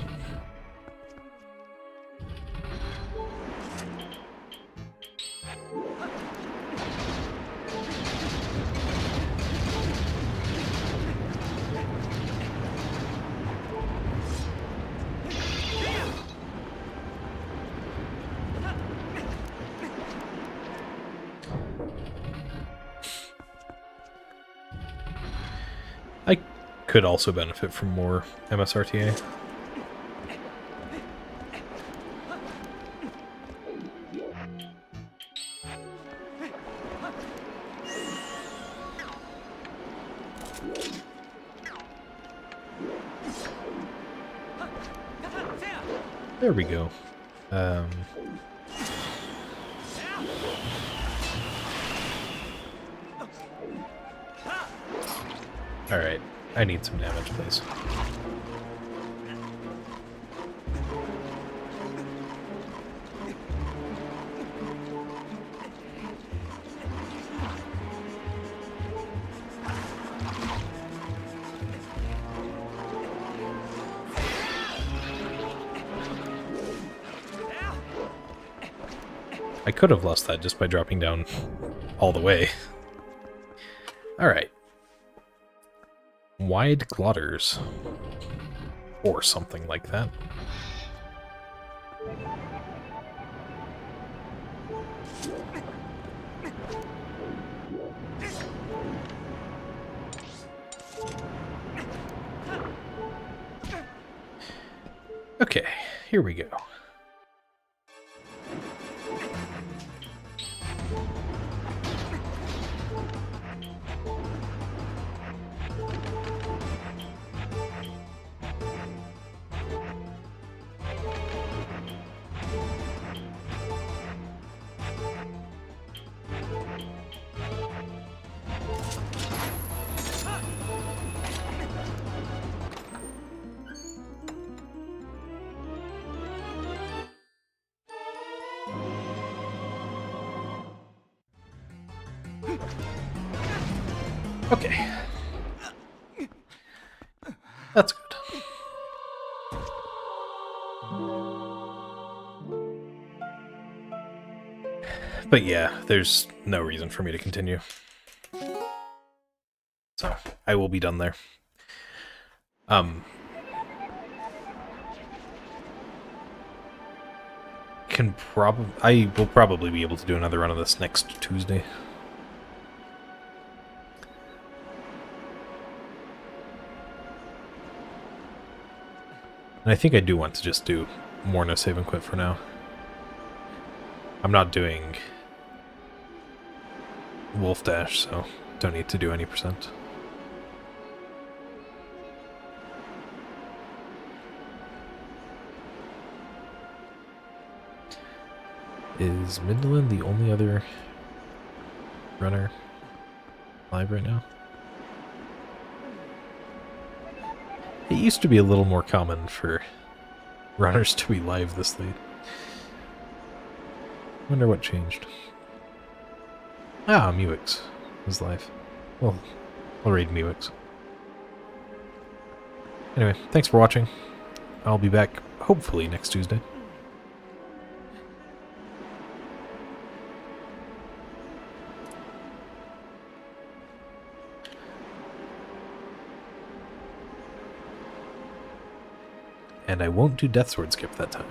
I could also benefit from more MSRTA. There we go. Alright, I need some damage, please. I could have lost that just by dropping down all the way. Alright. Wide glotters. Or something like that. Okay, here we go. Okay. That's good. But yeah, there's no reason for me to continue. So, I will be done there. I will probably be able to do another run of this next Tuesday. And I think I do want to just do more no save and quit for now. I'm not doing Wolf Dash, so don't need to do any percent. Is Midland the only other runner live right now? It used to be a little more common for runners to be live this late. Wonder what changed. Ah, Muix is live. Well, I'll raid Muix. Anyway, thanks for watching. I'll be back hopefully next Tuesday. And I won't do Death Sword Skip that time.